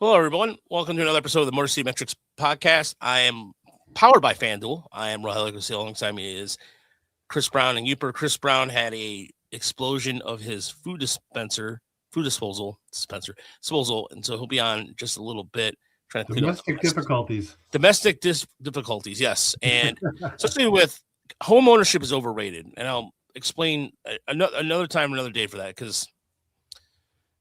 Hello, everyone. Welcome to another episode of the Motor City Metrics podcast. I am powered by FanDuel. I am Rahel Garcia. Alongside me is Chris Brown and Uper. Chris Brown had a explosion of his food disposal, and so he'll be on just a little bit. Trying to Domestic difficulties. Difficulties, yes. And especially with home ownership is overrated. And I'll explain another time, another day for that, because,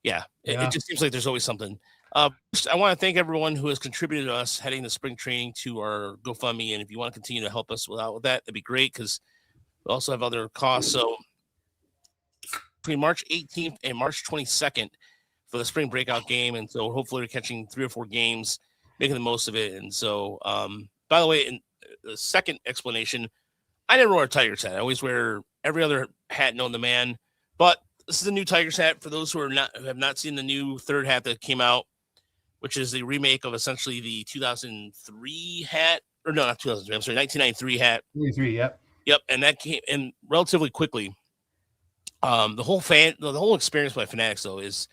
it just seems like there's always something. First, I want to thank everyone who has contributed to us heading to spring training to our GoFundMe. And if you want to continue to help us with that, that'd be great, because we also have other costs. So between March 18th and March 22nd for the spring breakout game. And so hopefully we're catching 3 or 4 games, making the most of it. And so, by the way, in the second explanation, I never wear a Tigers hat. I always wear every other hat known to man. But this is a new Tigers hat for those who have not seen the new third hat that came out, which is the remake of essentially the 2003 hat, or no, not 2003. I'm sorry, 1993 hat. 23, yep. Yep, and that came in relatively quickly. The whole experience by Fanatics though is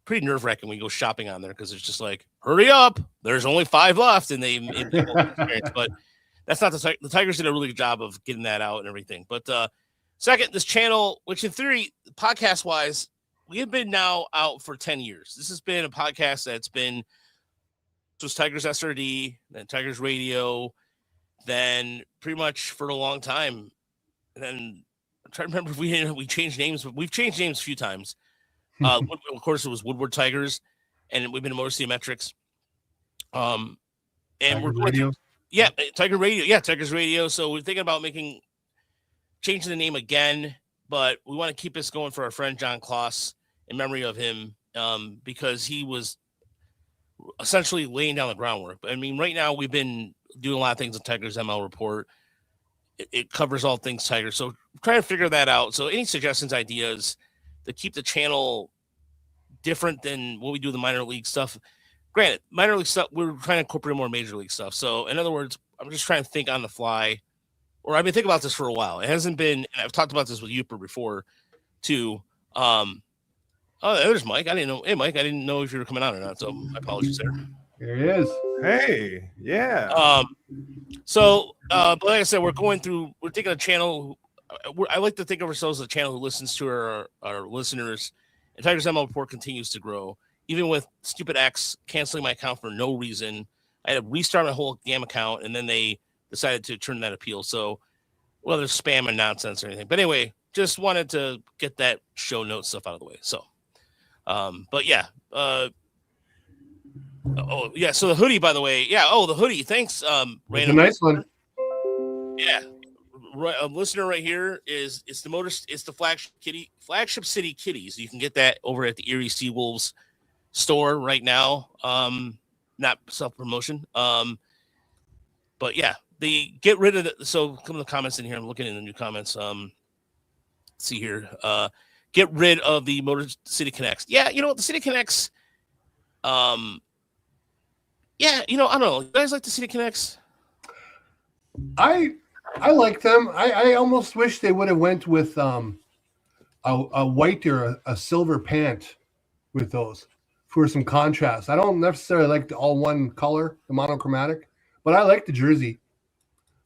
pretty nerve-wracking when you go shopping on there, because it's just like, hurry up, there's only 5 left, and they experience. But that's not the Tigers did a really good job of getting that out and everything. But second, this channel, which in theory, podcast-wise, we have been now out for 10 years. This has been a podcast that's been, this was Tigers SRD, then Tigers Radio, then pretty much for a long time. And then I'm trying to remember if we changed names, but we've changed names a few times. Of course, it was Woodward Tigers, and we've been to Motor City Metrics. And Tiger Radio. Tiger Radio. Yeah, Tigers Radio. So we're thinking about changing the name again, but we want to keep this going for our friend John Kloss in memory of him, because he was essentially laying down the groundwork. But I mean, right now we've been doing a lot of things in Tigers ML Report. It covers all things Tigers. So trying to figure that out. So any suggestions, ideas to keep the channel different than what we do the minor league stuff. Granted, minor league stuff, we're trying to incorporate more major league stuff. So in other words, I'm just trying to think on the fly, or I've been thinking about this for a while. It hasn't been, and I've talked about this with Uper before too. Oh, there's Mike. I didn't know. Hey, Mike, I didn't know if you were coming on or not. So my apologies there. There he is. Hey, yeah. But like I said, we're taking a channel. I like to think of ourselves as a channel who listens to our listeners. And Tigers ML Report continues to grow, even with stupid X canceling my account for no reason. I had to restart my whole damn account, and then they decided to turn that appeal. So, well, there's spam and nonsense or anything. But anyway, just wanted to get that show note stuff out of the way. So, but yeah. So the hoodie, by the way. Yeah. Oh, the hoodie. Thanks. It's a nice one. Yeah. Right, a listener right here it's the flagship city kitties. You can get that over at the Erie Seawolves store right now. Not self-promotion. But yeah, they get rid of it. So come to the comments in here. I'm looking in the new comments. Let's see here. Get rid of the Motor City Connects. Yeah, you know what? The City Connects. I don't know. You guys like the City Connects? I like them. I almost wish they would have went with a white or a silver pant with those for some contrast. I don't necessarily like the all one color, the monochromatic, but I like the jersey.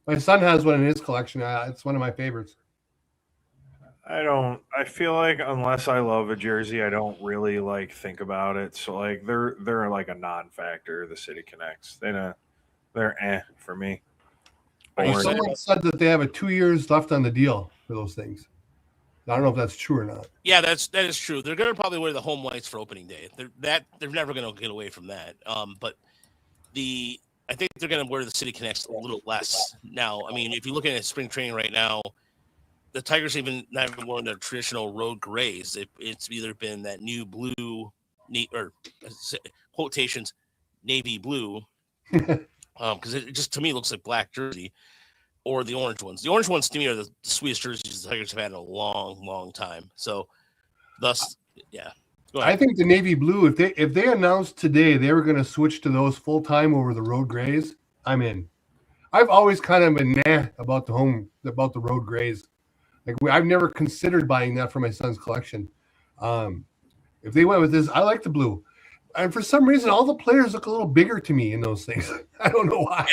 My son has one in his collection. It's one of my favorites. I feel like unless I love a jersey, I don't really think about it. So they're like a non-factor, the City Connects. They're for me. Someone said that they have 2 years left on the deal for those things. I don't know if that's true or not. Yeah, that is true. They're going to probably wear the home whites for opening day. They're never going to get away from that. But I think they're going to wear the City Connects a little less now. I mean, if you're looking at spring training right now, the Tigers not even wearing their traditional road grays. It's either been that new blue, or quotations, navy blue, because it just to me looks like black jersey, or the orange ones. The orange ones to me are the sweetest jerseys the Tigers have had in a long, long time. So, thus, yeah. I think the navy blue, if they announced today they were going to switch to those full time over the road grays, I'm in. I've always kind of been about the road grays. I've never considered buying that for my son's collection. If they went with this, I like the blue. And for some reason, all the players look a little bigger to me in those things. I don't know why.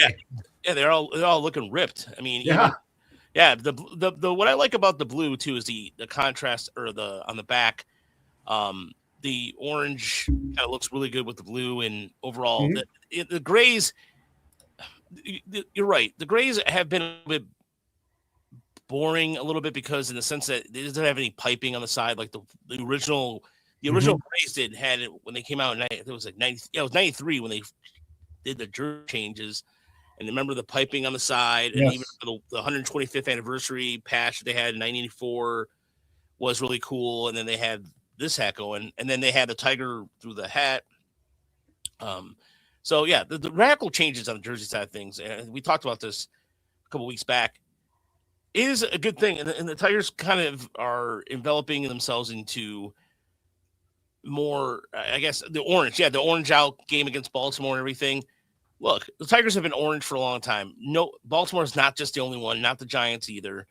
Yeah, they're all looking ripped. I mean, Yeah. The what I like about the blue too is the contrast or on the back. The orange kind of looks really good with the blue, and overall the grays. You're right. The grays have been a bit boring a little bit because in the sense that it doesn't have any piping on the side like the original grays had it when they came out. It was like 90. Yeah, it was 93 when they did the jersey changes. And remember the piping on the side, and even the 125th anniversary patch they had in 1984 was really cool. And then they had this hat going, and then they had the tiger through the hat. So yeah, the radical changes on the jersey side of things, and we talked about this a couple weeks back, is a good thing. And the Tigers kind of are enveloping themselves into more, I guess, the orange. Yeah, the orange out game against Baltimore and everything. Look, the Tigers have been orange for a long time. No, Baltimore is not just the only one, not the Giants either.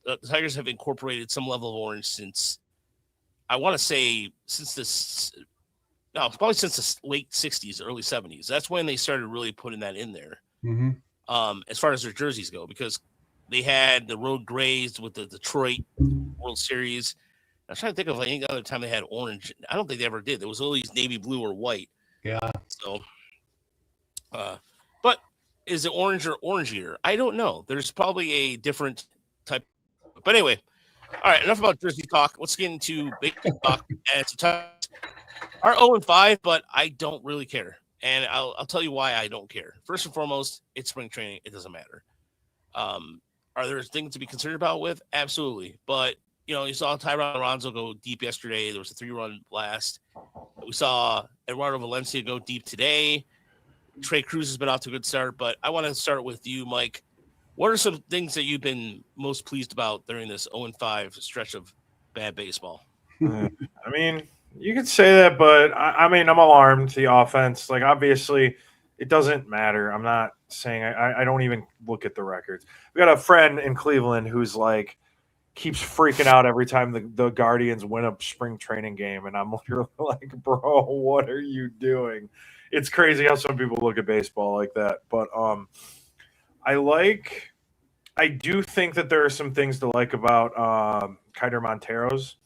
The Tigers have incorporated some level of orange since, I want to say, probably since the late 60s, early 70s. That's when they started really putting that in there. As far as their jerseys go, because they had the road grays with the Detroit World Series. I was trying to think of any other time they had orange. I don't think they ever did. There was always navy blue or white. Yeah. So, but is it orange or orangier? I don't know. There's probably a different type. But anyway, all right. Enough about jersey talk. Let's get into baseball talk. And it's our 0-5, but I don't really care. And I'll tell you why I don't care. First and foremost, it's spring training. It doesn't matter. Are there things to be concerned about with? Absolutely. But, you saw Tyron Alonso go deep yesterday. There was a 3-run blast. We saw Eduardo Valencia go deep today. Trey Cruz has been off to a good start. But I want to start with you, Mike. What are some things that you've been most pleased about during this 0-5 stretch of bad baseball? I mean, you could say that, but I mean, I'm alarmed. The offense, like, obviously, it doesn't matter. I'm not saying I don't even look at the records. We got a friend in Cleveland who's like keeps freaking out every time the Guardians win a spring training game, and I'm literally like, bro, what are you doing? It's crazy how some people look at baseball like that. But I do think that there are some things to like about Kaider Montero's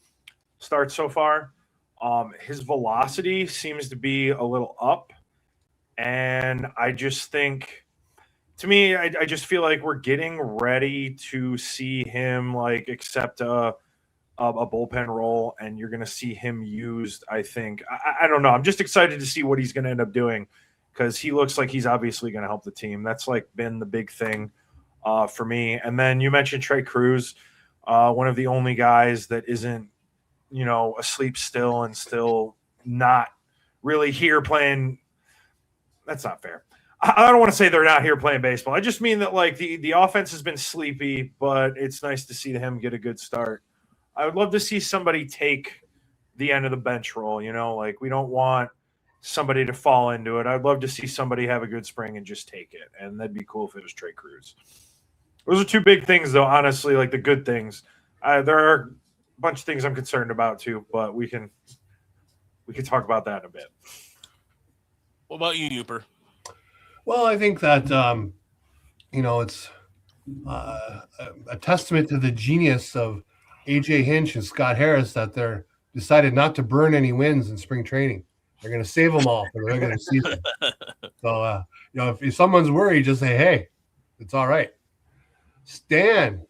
start so far. His velocity seems to be a little up, and I just think, to me, I just feel like we're getting ready to see him like accept a bullpen role, and you're going to see him used. I think I don't know. I'm just excited to see what he's going to end up doing because he looks like he's obviously going to help the team. That's like been the big thing for me. And then you mentioned Trey Cruz, one of the only guys that isn't, asleep still and still not really here playing. That's not fair. I don't want to say they're not here playing baseball. I just mean that like the offense has been sleepy, but it's nice to see him get a good start. I would love to see somebody take the end of the bench role, like we don't want somebody to fall into it. I'd love to see somebody have a good spring and just take it. And that'd be cool if it was Trey Cruz. Those are two big things though, honestly, like the good things. There are a bunch of things I'm concerned about too, but we can talk about that in a bit. What about you, Uper? Well, I think that, it's a testament to the genius of A.J. Hinch and Scott Harris that they're decided not to burn any wins in spring training. They're going to save them all for the regular season. So, if someone's worried, just say, hey, it's all right. Stando.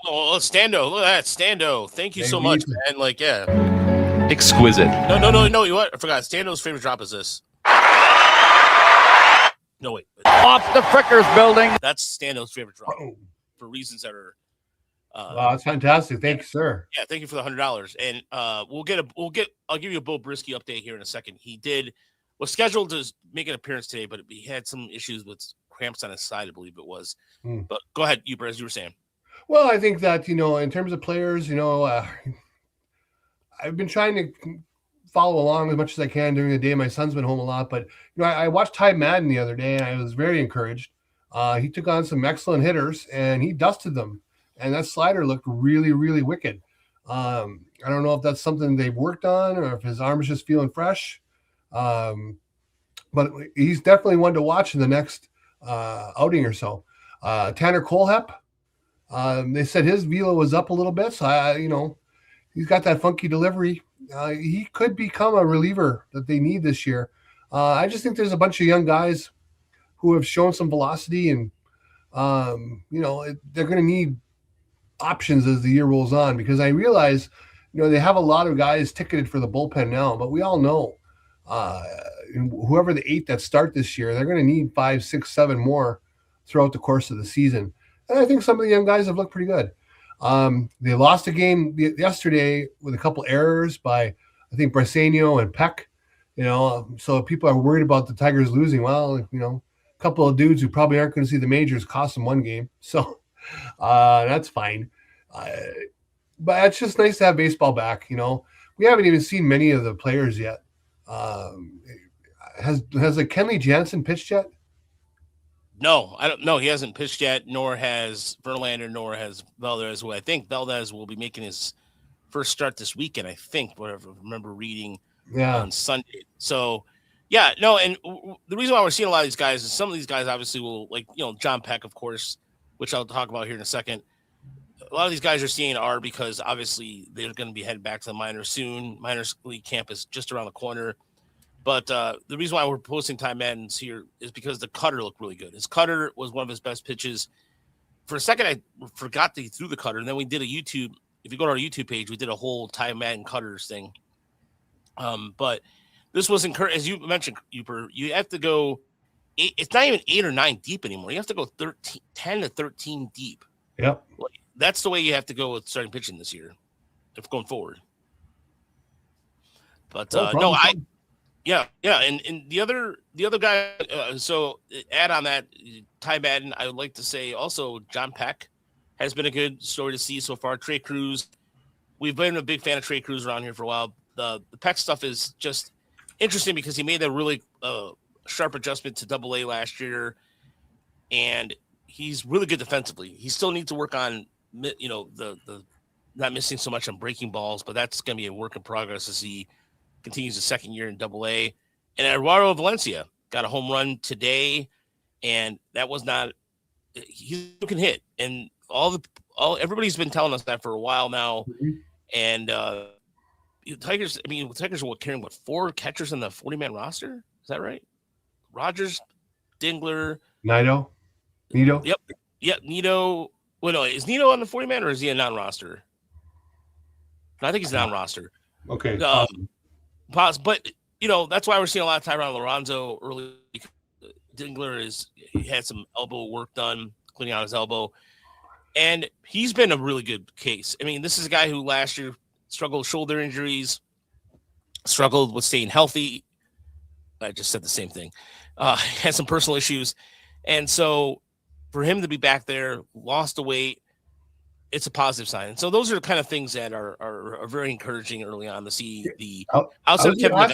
Oh, Stando. Look at that. Stando. Thank you so much, man. Like, yeah. Exquisite. No. You what? I forgot. Stando's favorite drop is this. No, wait. Off the Frickers building. That's Stando's favorite drop for reasons that are. Wow, that's fantastic. Thank you, sir. Yeah, thank you for the $100. And I'll give you a Bill Brisky update here in a second. He was scheduled to make an appearance today, but he had some issues with cramps on his side, I believe it was. But go ahead, Uber, as you were saying. Well, I think that, in terms of players, I've been trying to follow along as much as I can during the day. My son's been home a lot, but I watched Ty Madden the other day and I was very encouraged. He took on some excellent hitters and he dusted them. And that slider looked really, really wicked. I don't know if that's something they've worked on or if his arm is just feeling fresh. But he's definitely one to watch in the next outing or so. Tanner Colehep, they said his velo was up a little bit, so he's got that funky delivery. He could become a reliever that they need this year. I just think there's a bunch of young guys who have shown some velocity, and they're going to need options as the year rolls on, because I realize they have a lot of guys ticketed for the bullpen now, but we all know whoever the 8 that start this year, they're going to need 5, 6, 7 more throughout the course of the season. And I think some of the young guys have looked pretty good. They lost a game yesterday with a couple errors by, I think, Brasenio and Peck. So people are worried about the Tigers losing. Well, a couple of dudes who probably aren't going to see the majors cost them one game. So that's fine. But it's just nice to have baseball back. We haven't even seen many of the players yet. Has Kenley Jansen pitched yet? No, I don't know. He hasn't pitched yet, nor has Verlander, nor has Valdez. Well, I think Valdez will be making his first start this weekend. I think, whatever. I remember reading on Sunday. So, yeah, no. And the reason why we're seeing a lot of these guys is some of these guys obviously will, like John Peck, of course, which I'll talk about here in a second. A lot of these guys you're seeing are because obviously they're going to be heading back to the minors soon. Minors league camp is just around the corner. But the reason why we're posting Ty Madden's here is because the cutter looked really good. His cutter was one of his best pitches. For a second, I forgot that he threw the cutter. And then we did a YouTube. If you go to our YouTube page, we did a whole Ty Madden cutters thing. But this was encouraged. As you mentioned, you have to go. It's not even 8 or 9 deep anymore. You have to go 10 to 13 deep. Yep. That's the way you have to go with starting pitching this year, if going forward. But Yeah, and the other guy. So add on that, Ty Madden. I would like to say also John Peck has been a good story to see so far. Trey Cruz, we've been a big fan of Trey Cruz around here for a while. The Peck stuff is just interesting because he made a really sharp adjustment to Double-A last year, and he's really good defensively. He still needs to work on the not missing so much on breaking balls, but that's going to be a work in progress as he continues the second year in Double-A. And Eduardo Valencia got a home run today, and that was not – he can hit. And everybody's been telling us that for a while now. Mm-hmm. And Tigers were carrying, 4 catchers on the 40-man roster? Is that right? Rogers, Dingler. Nito? Yep, Nito. Well, no, is Nito on the 40-man or is he a non-roster? No, I think he's non-roster. Okay. Pause, but that's why we're seeing a lot of Tyron Lorenzo early. Dingler he had some elbow work done, cleaning out his elbow, and he's been a really good case. I mean, this is a guy who last year struggled with shoulder injuries, struggled with staying healthy. I just said the same thing. Had some personal issues, and so for him to be back there, lost the weight, it's a positive sign. And so those are the kind of things that are very encouraging early on to see the outside of Kevin. I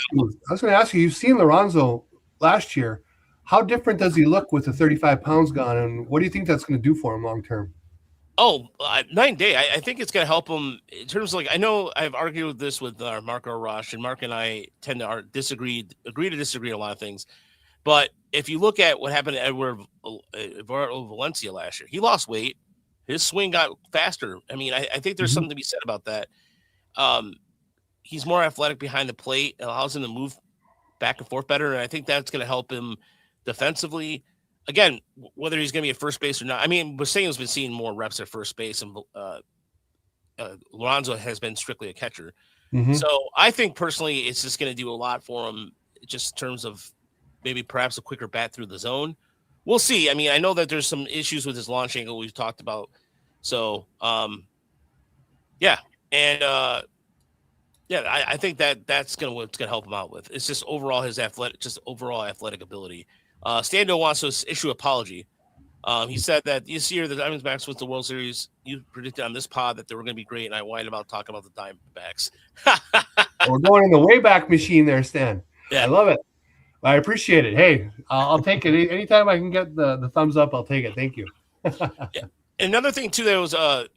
was going to ask you, you've seen Lorenzo last year. How different does he look with the 35 pounds gone? And what do you think that's going to do for him long term? Oh, night and day. I think it's going to help him in terms of I know I've argued this with Marco Rush, and Mark and I tend to agree to disagree on a lot of things. But if you look at what happened to Eduardo Valencia last year, he lost weight. His swing got faster. I mean, I think there's something to be said about that. He's more athletic behind the plate. It allows him to move back and forth better, and I think that's going to help him defensively. Again, whether he's going to be at first base or not. I mean, Brasenio's been seeing more reps at first base, and Lorenzo has been strictly a catcher. Mm-hmm. So I think personally it's just going to do a lot for him just in terms of maybe perhaps a quicker bat through the zone. We'll see. I mean, I know that there's some issues with his launch angle we've talked about. So, yeah. And, I think that's what's going to help him out with. It's just overall his overall athletic ability. Stando wants to issue apology. He said that this year the Diamondbacks went to the World Series. You predicted on this pod that they were going to be great, and I whined about talking about the Diamondbacks. We're going in the Wayback Machine there, Stan. Yeah. I love it. I appreciate it. Hey, I'll take it. Anytime I can get the thumbs up, I'll take it. Thank you. Yeah. Another thing, too, that was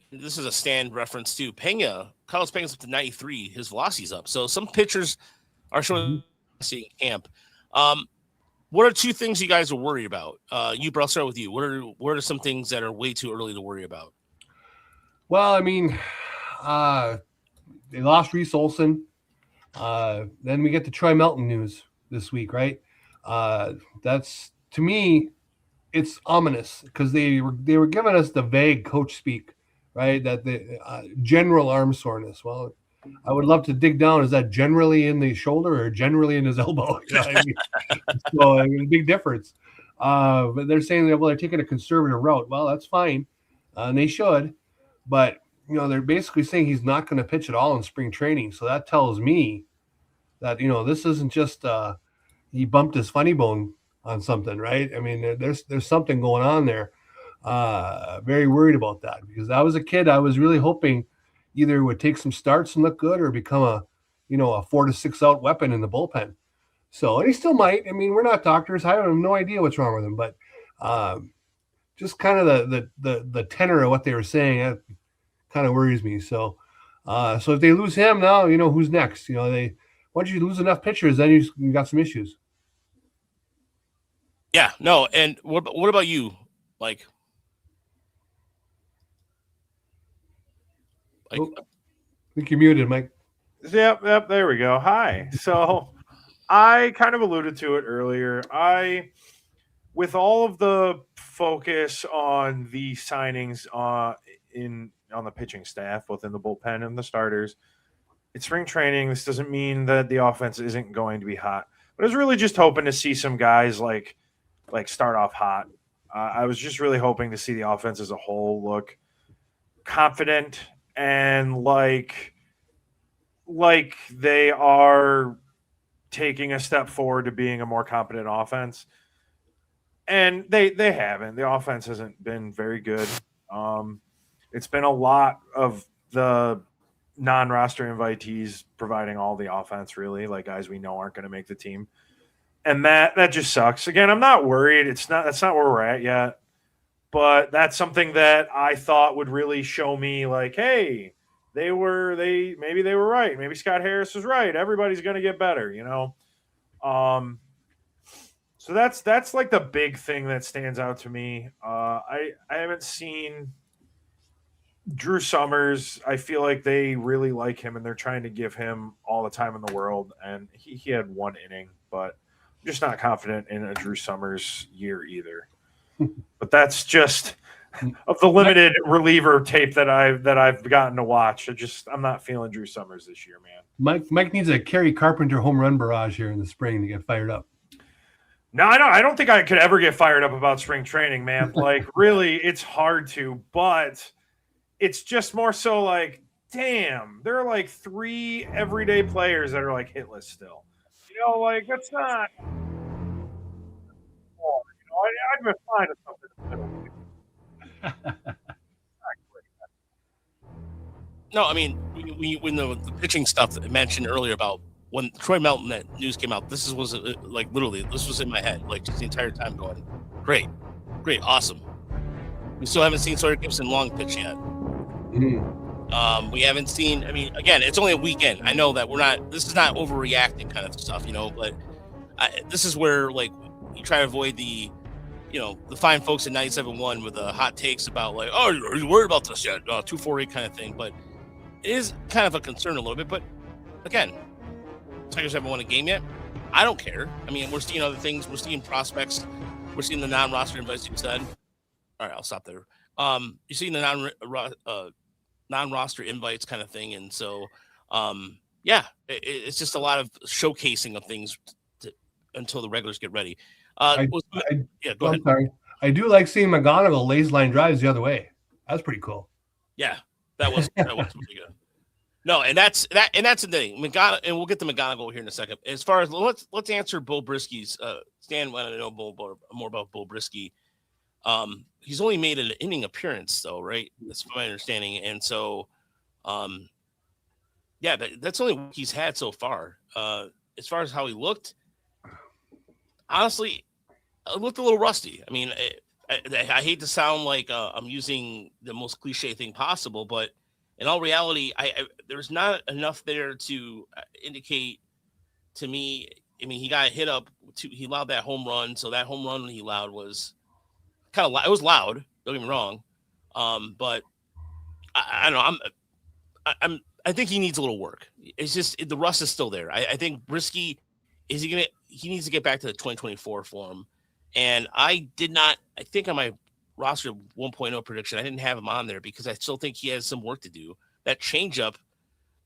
this is a Stan reference, too. Carlos Pena's up to 93. His velocity's up. So some pitchers are showing seeing camp. What are two things you guys are worried about? I'll start with you. What are some things that are way too early to worry about? Well, I mean, they lost Reese Olson. Then we get the Troy Melton news this week, right? That's, to me, it's ominous because they were giving us the vague coach speak, right? That the general arm soreness. Well, I would love to dig down. Is that generally in the shoulder or generally in his elbow? You know what I mean? So a big difference. But they're saying that, well, they're taking a conservative route. Well, that's fine, and they should. But they're basically saying he's not going to pitch at all in spring training. So that tells me that this isn't just he bumped his funny bone on something, right? I mean, there's something going on there. Very worried about that because I was a kid. I was really hoping either would take some starts and look good or become a 4 to 6 out weapon in the bullpen. So, and he still might. I mean, we're not doctors. I have no idea what's wrong with him, but just kind of the tenor of what they were saying kind of worries me. So if they lose him now, who's next? Once you lose enough pitchers, then you got some issues. Yeah, no. And what about you, Mike? I think you're muted, Mike. Yep, there we go. Hi. So I kind of alluded to it earlier. With all of the focus on the signings on the pitching staff, both in the bullpen and the starters, it's spring training. This doesn't mean that the offense isn't going to be hot. But I was really just hoping to see some guys like start off hot. I was just really hoping to see the offense as a whole look confident and like they are taking a step forward to being a more competent offense. And they haven't. The offense hasn't been very good. It's been a lot of the non-roster invitees providing all the offense, really, like guys we know aren't going to make the team. And that just sucks. Again, I'm not worried. That's not where we're at yet. But that's something that I thought would really show me, like, hey, maybe they were right. Maybe Scott Harris was right. Everybody's going to get better, So that's like the big thing that stands out to me. I haven't seen Drew Summers. I feel like they really like him and they're trying to give him all the time in the world. And he had one inning, but I'm just not confident in a Drew Summers year either. But that's just of the limited reliever tape that I've gotten to watch. I'm not feeling Drew Summers this year, man. Mike needs a Kerry Carpenter home run barrage here in the spring to get fired up. No, I don't think I could ever get fired up about spring training, man. Like, really, it's hard to, but it's just more so like, damn, there are like 3 everyday players that are like hitless still. Like that's not. I'd been fine with something in the middle. No, I mean, when the pitching stuff that I mentioned earlier about when Troy Melton, that news came out, this was like literally, this was in my head, like just the entire time going, great, awesome. We still haven't seen Sawyer Gibson long pitch yet. We haven't seen, I mean, again, it's only a weekend. I know that this is not overreacting kind of stuff, but this is where like you try to avoid the fine folks at 97.1 with the hot takes about like, oh, are you worried about this yet? 248 kind of thing. But it is kind of a concern a little bit. But again, Tigers haven't won a game yet. I don't care. I mean, we're seeing other things. We're seeing prospects. We're seeing the non-roster invites you said. All right, I'll stop there. You're seeing the non-roster invites kind of thing. And so, it's just a lot of showcasing of things until the regulars get ready. Go ahead. I'm sorry. I do like seeing McGonigle lays line drives the other way. That's pretty cool. Yeah, that was pretty good. No, and that's the thing. McGonigle, and we'll get to McGonigle here in a second. As far as let's answer Bo Brisky's. Stan wanted to know more about Bo Brisky. He's only made an inning appearance, though, right? That's my understanding, and so, that's only what he's had so far. As far as how he looked, honestly, it looked a little rusty. I mean, I hate to sound like I'm using the most cliche thing possible, but in all reality, there's not enough there to indicate to me I mean, he got hit up. He allowed that home run. So that home run he allowed was kind of loud. It was loud. Don't get me wrong. But I don't know. I think he needs a little work. It's just the rust is still there. I think Brisky he needs to get back to the 2024 form. And I think on my roster 1.0 prediction, I didn't have him on there because I still think he has some work to do. That changeup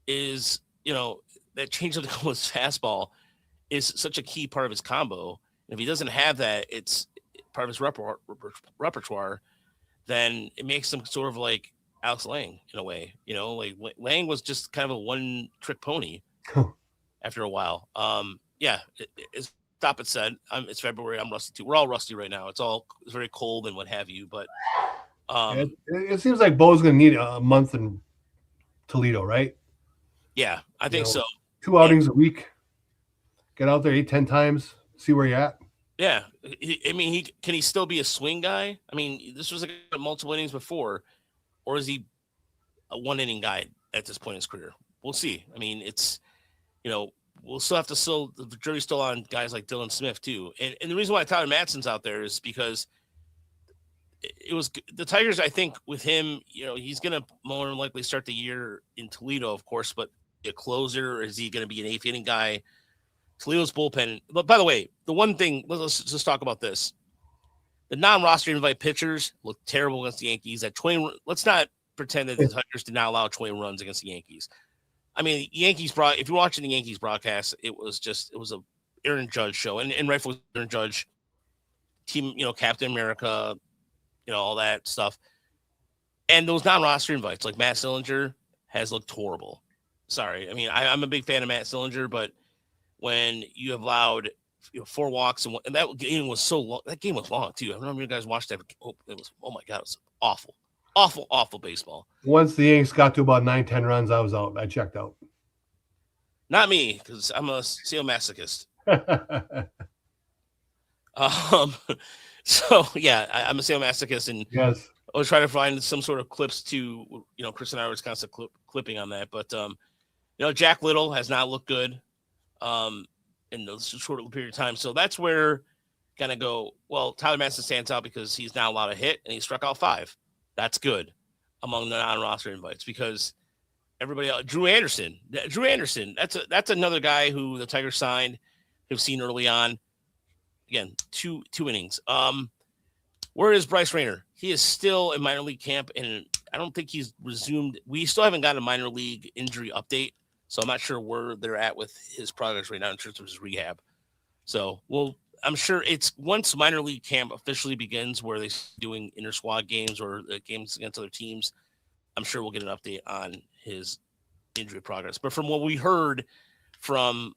is, that changeup that goes fastball is such a key part of his combo. And if he doesn't have that, it's part of his repertoire, then it makes him sort of like Alex Lang in a way. Like Lang was just kind of a one-trick pony after a while. It's Stop It said. It's February. I'm rusty too. We're all rusty right now. It's very cold and what have you. But it seems like Bo's going to need a month in Toledo, right? Yeah, I think so. 2 outings a week. Get out there 8-10 times. See where you're at. Yeah, can he still be a swing guy? I mean, this was like multiple innings before, or is he a 1-inning guy at this point in his career? We'll see. I mean, it's we'll still have to the jury's still on guys like Dylan Smith too. And the reason why Tyler Matson's out there is because it was the Tigers. I think with him, he's going to more than likely start the year in Toledo, of course, but a closer, or is he going to be an 8th inning guy? Toledo's bullpen. But by the way, the one thing, let's just talk about this. The non-roster invite pitchers looked terrible against the Yankees. Let's not pretend that the Tigers did not allow 20 runs against the Yankees. I mean, Yankees if you're watching the Yankees broadcast, it was a Aaron Judge show, and rightfully Aaron Judge, team, Captain America, all that stuff. And those non-roster invites, like Matt Sillinger, has looked horrible. Sorry. I mean, I'm a big fan of Matt Sillinger, but when you have allowed 4 walks and that game was so long, that game was long too. I don't know if you guys watched that. Oh my God, it was awful baseball. Once the Yanks got to about 9-10 runs, I was out. I checked out. Not me, because I'm a sadomasochist. So yeah, I'm a sadomasochist, and yes, I was trying to find some sort of clips to, Chris and I was constant clipping on that, but Jack Little has not looked good in those short period of time. So that's where gonna go. Well, Tyler Matson stands out because he's now allowed a hit and he struck out 5. That's good among the non-roster invites because everybody else. Drew Anderson. That's another guy who the Tigers signed. Who've seen early on. Again, two innings. Where is Bryce Rayner? He is still in minor league camp, and I don't think he's resumed. We still haven't got a minor league injury update, so I'm not sure where they're at with his progress right now in terms of his rehab. So, I'm sure it's once minor league camp officially begins, where they're doing inter squad games or games against other teams. I'm sure we'll get an update on his injury progress. But from what we heard from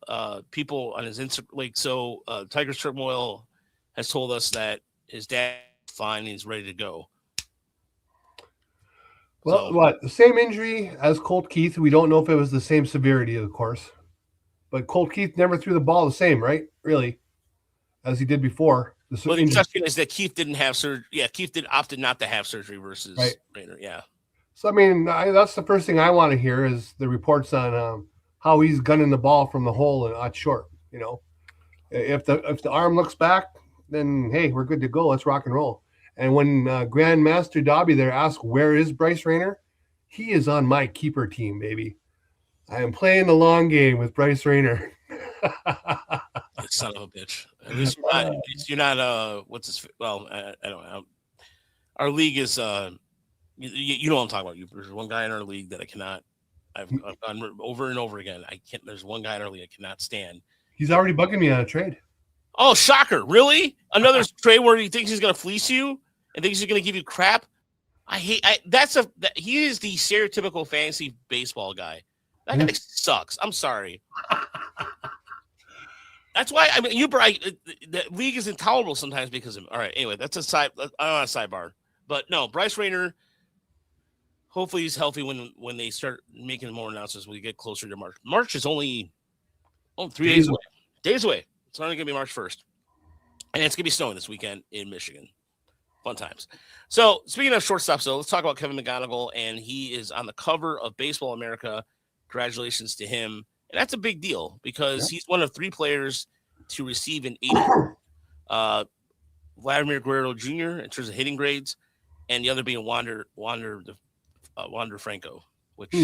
people on his Instagram, Tigers Turmoil has told us that his dad is fine and he's ready to go. Well, the same injury as Colt Keith. We don't know if it was the same severity, of course. But Colt Keith never threw the ball the same, right? Really, as he did before. The exception is that Keith didn't have surgery. Yeah, Keith opted not to have surgery versus Rayner. Yeah. So, I mean, that's the first thing I want to hear is the reports on how he's gunning the ball from the hole and not short. If the arm looks back, then hey, we're good to go. Let's rock and roll. And when Grandmaster Dobby there asked, where is Bryce Rayner? He is on my keeper team, baby. I am playing the long game with Bryce Rayner. Son of a bitch. At least you're not what's his, well, I don't know. Our league is, you know what I'm talking about. There's one guy in our league that I've gone over and over again. There's one guy in our league I cannot stand. He already bugging me on a trade. Oh, shocker. Really? Another trade where he thinks he's going to fleece you and thinks he's going to give you crap? He is the stereotypical fantasy baseball guy. That guy sucks. I'm sorry. That's why, the league is intolerable sometimes because of him. All right. Anyway, that's a sidebar. But no, Bryce Rayner, hopefully he's healthy when they start making more announcements when we get closer to March. March is only 3 days away. Days away. It's only going to be March 1st. And it's going to be snowing this weekend in Michigan. Fun times. So, speaking of shortstops, let's talk about Kevin McGonigle. And he is on the cover of Baseball America. Congratulations to him. And that's a big deal because he's one of 3 players to receive an 80. Vladimir Guerrero Jr. in terms of hitting grades, and the other being Wander Franco, which,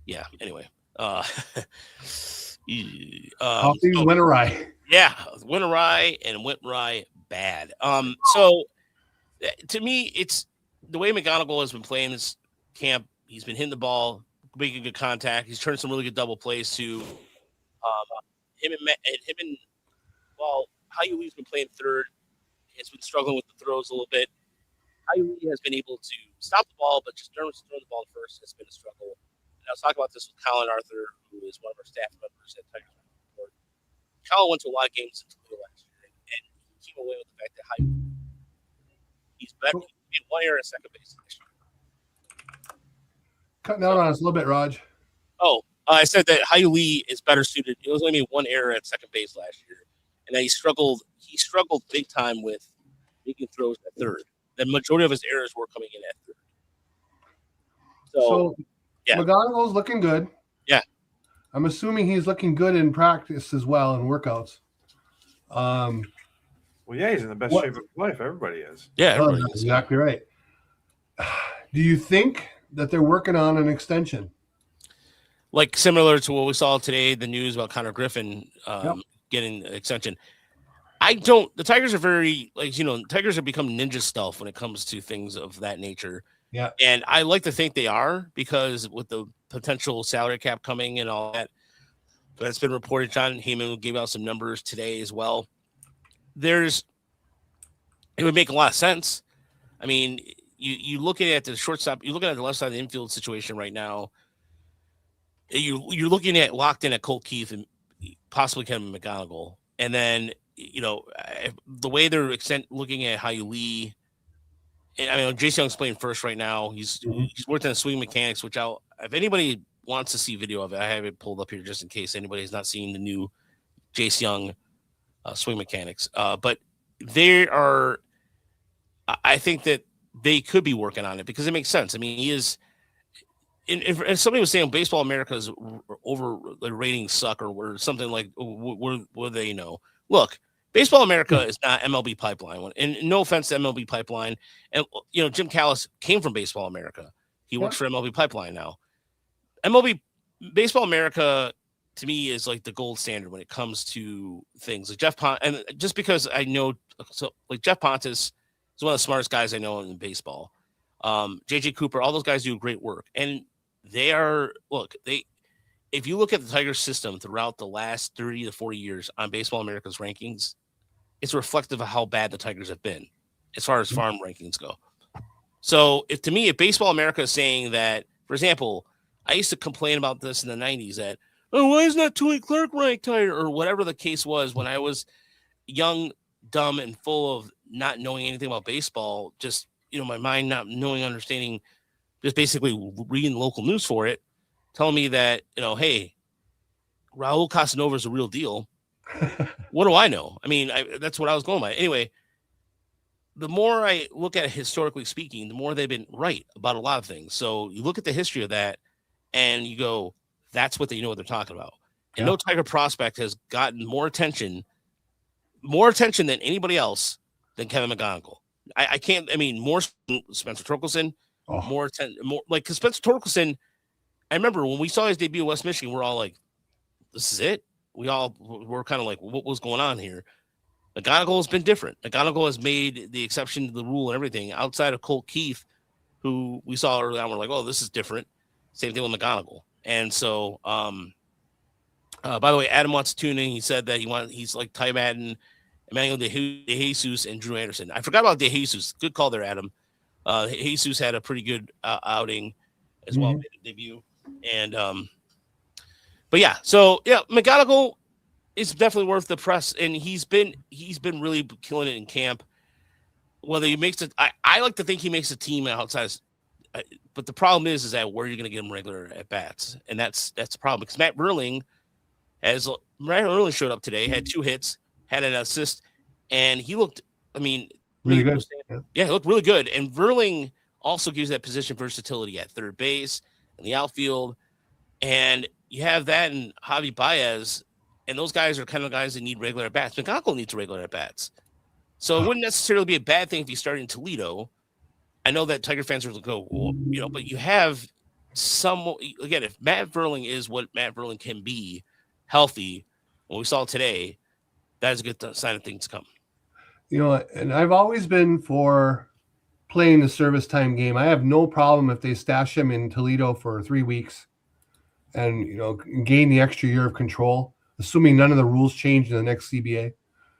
yeah. Anyway, Coffee went awry. Yeah, went awry and went awry bad. So to me, it's the way McGonigle has been playing this camp. He's been hitting the ball, making good contact. He's turned some really good double plays to him and Hayuli's been playing third. Has been struggling with the throws a little bit. Hayuli has been able to stop the ball, but just throwing the ball first has been a struggle. And I was talking about this with Colin Arthur, who is one of our staff members at Tigers. Colin went to a lot of games in Toledo last year, and he came away with the fact that he's better. He made 1 error at second base last year. Cutting out on us a little bit, Raj. Oh, I said that Hayuli is better suited. It was only made 1 error at second base last year, and that he struggled big time with making throws at third. The majority of his errors were coming in at third. So yeah, McGonigle's looking good. Yeah. I'm assuming he's looking good in practice as well in workouts. Well, yeah, he's in the best shape of his life. Everybody is. Yeah, everybody that's is. exactly right. Do you think that they're working on an extension? Like similar to what we saw today, the news about Connor Griffin getting an extension. I don't. The Tigers are very Tigers have become ninja stealth when it comes to things of that nature. Yeah, and I like to think they are, because with the potential salary cap coming and all that, that's been reported. John Heyman gave out some numbers today as well. It would make a lot of sense. I mean, you looking at the shortstop, you're looking at the left side of the infield situation right now. You're looking at locked in at Colt Keith and possibly Kevin McGonigle, and then the way they're looking at Hayuli. And I mean, Jace Young's playing first right now. He's working on swing mechanics, which if anybody wants to see video of it, I have it pulled up here just in case anybody's not seen the new Jace Young swing mechanics. But I think that they could be working on it because it makes sense. I mean, he is. And somebody was saying Baseball America's over the ratings suck or something like. What they know? Look. Baseball America is not MLB Pipeline, and no offense to MLB Pipeline. And Jim Callis came from Baseball America. He works for MLB Pipeline now. Baseball America to me is like the gold standard when it comes to things like Jeff Pont. And just because I know, Jeff Pontus is one of the smartest guys I know in baseball. JJ Cooper, all those guys do great work, and they are if you look at the Tigers system throughout the last 30 to 40 years on Baseball America's rankings, it's reflective of how bad the Tigers have been as far as farm rankings go. So if Baseball America is saying that, for example, I used to complain about this in the 90s that, why is not Tony Clark ranked higher, or whatever the case was when I was young, dumb, and full of not knowing anything about baseball, just, my mind not knowing, understanding, just basically reading local news for it, telling me that, hey, Raul Casanova is a real deal. What do I know? I mean, that's what I was going by. Anyway, the more I look at it historically speaking, the more they've been right about a lot of things. So you look at the history of that and you go, that's what they know what they're talking about. And no Tiger prospect has gotten more attention than anybody else than Kevin McGonigle. More Spencer Torkelson, more because Spencer Torkelson, I remember when we saw his debut in West Michigan, we're all like, this is it. We all were kind of like, what was going on here? McGonigle has been different. McGonigle has made the exception to the rule and everything outside of Colt Keith, who we saw early on. We're like, oh, this is different. Same thing with McGonigle. And so, by the way, Adam wants to tune in. He said that he's like Ty Madden, Emmanuel De Jesus, and Drew Anderson. I forgot about De Jesus. Good call there, Adam. Jesus had a pretty good outing as well, made a debut. And but yeah, so yeah, McGonigle is definitely worth the press, and he's been really killing it in camp. Whether he makes it, I like to think he makes a team outside. But the problem is that where you're going to get him regular at bats, and that's the problem. Because Matt Burling showed up today, had 2 hits, had an assist, and he looked. I mean, really good. Yeah, he looked really good. And Burling also gives that position versatility at third base and the outfield, and you have that in Javi Baez, And those guys are kind of guys that need regular at-bats. McGonigle needs regular at-bats. So it wouldn't necessarily be a bad thing if you started in Toledo. I know that Tiger fans are going to go, well, but you have some, again, if Matt Verling is what Matt Verling can be, healthy, what we saw today, that is a good sign of things to come. And I've always been for playing the service time game. I have no problem if they stash him in Toledo for 3 weeks and, gain the extra year of control, assuming none of the rules change in the next CBA,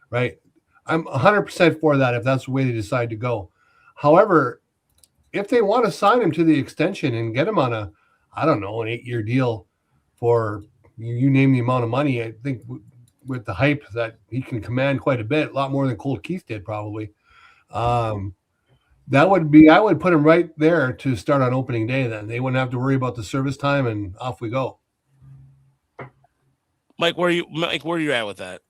right? I'm 100% for that if that's the way they decide to go. However, if they want to sign him to the extension and get him on an 8-year deal for you name the amount of money, I think with the hype that he can command quite a bit, a lot more than Colt Keith did probably. I would put him right there to start on opening day. Then they wouldn't have to worry about the service time, and off we go. Mike, where are you at with that?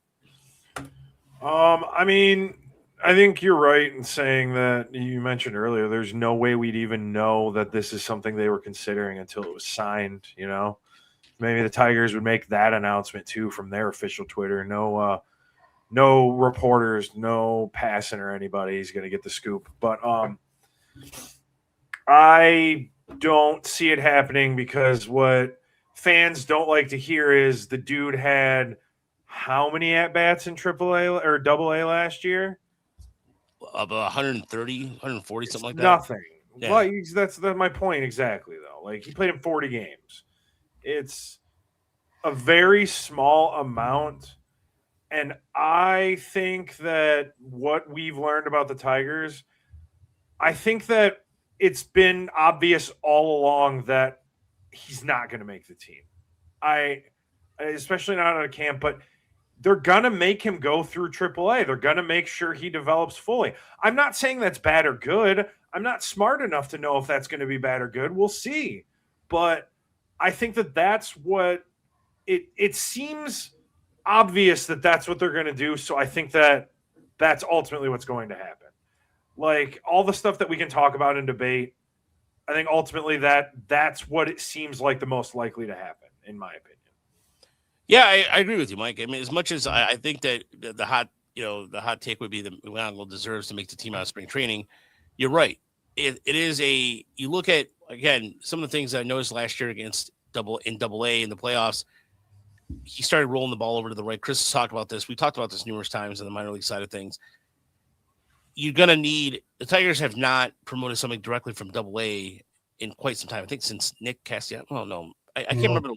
I mean, I think you're right in saying that you mentioned earlier, there's no way we'd even know that this is something they were considering until it was signed, Maybe the Tigers would make that announcement too from their official Twitter. No reporters, no passing or anybody's going to get the scoop. But I don't see it happening because what fans don't like to hear is the dude had how many at-bats in AAA or AA last year? About 130, 140, something like that. Nothing. Yeah. Well, that's my point exactly, though. Like, he played in 40 games. It's a very small amount. And I think that what we've learned about the Tigers, I think that it's been obvious all along that he's not going to make the team. Especially not out of camp, but they're going to make him go through AAA. They're going to make sure he develops fully. I'm not saying that's bad or good. I'm not smart enough to know if that's going to be bad or good. We'll see. But I think that that's what it seems obvious that that's what they're going to do. So I think that that's ultimately what's going to happen. Like, all the stuff that we can talk about and debate, I think ultimately that's what it seems like the most likely to happen, in my opinion. Yeah, I agree with you, Mike. I mean, as much as I think that the hot take would be that McGonigle deserves to make the team out of spring training, you're right. It is you look at, again, some of the things I noticed last year against AA in the playoffs. He started rolling the ball over to the right. Chris has talked about this. We talked about this numerous times on the minor league side of things. You're going to need – the Tigers have not promoted something directly from AA in quite some time. I think since Nick Castellanos. Oh, no. I can't remember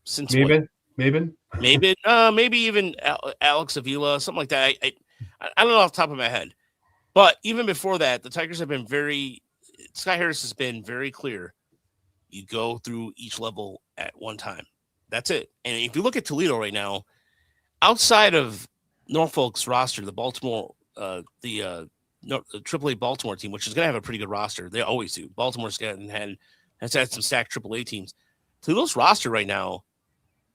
since Maybe. Maybe even Alex Avila, something like that. I don't know off the top of my head. But even before that, the Tigers have been Sky Harris has been very clear. You go through each level at one time. That's it. And if you look at Toledo right now, outside of Norfolk's roster, the Baltimore, the AAA Baltimore team, which is going to have a pretty good roster. They always do. Baltimore's has had some stacked AAA teams. Toledo's roster right now,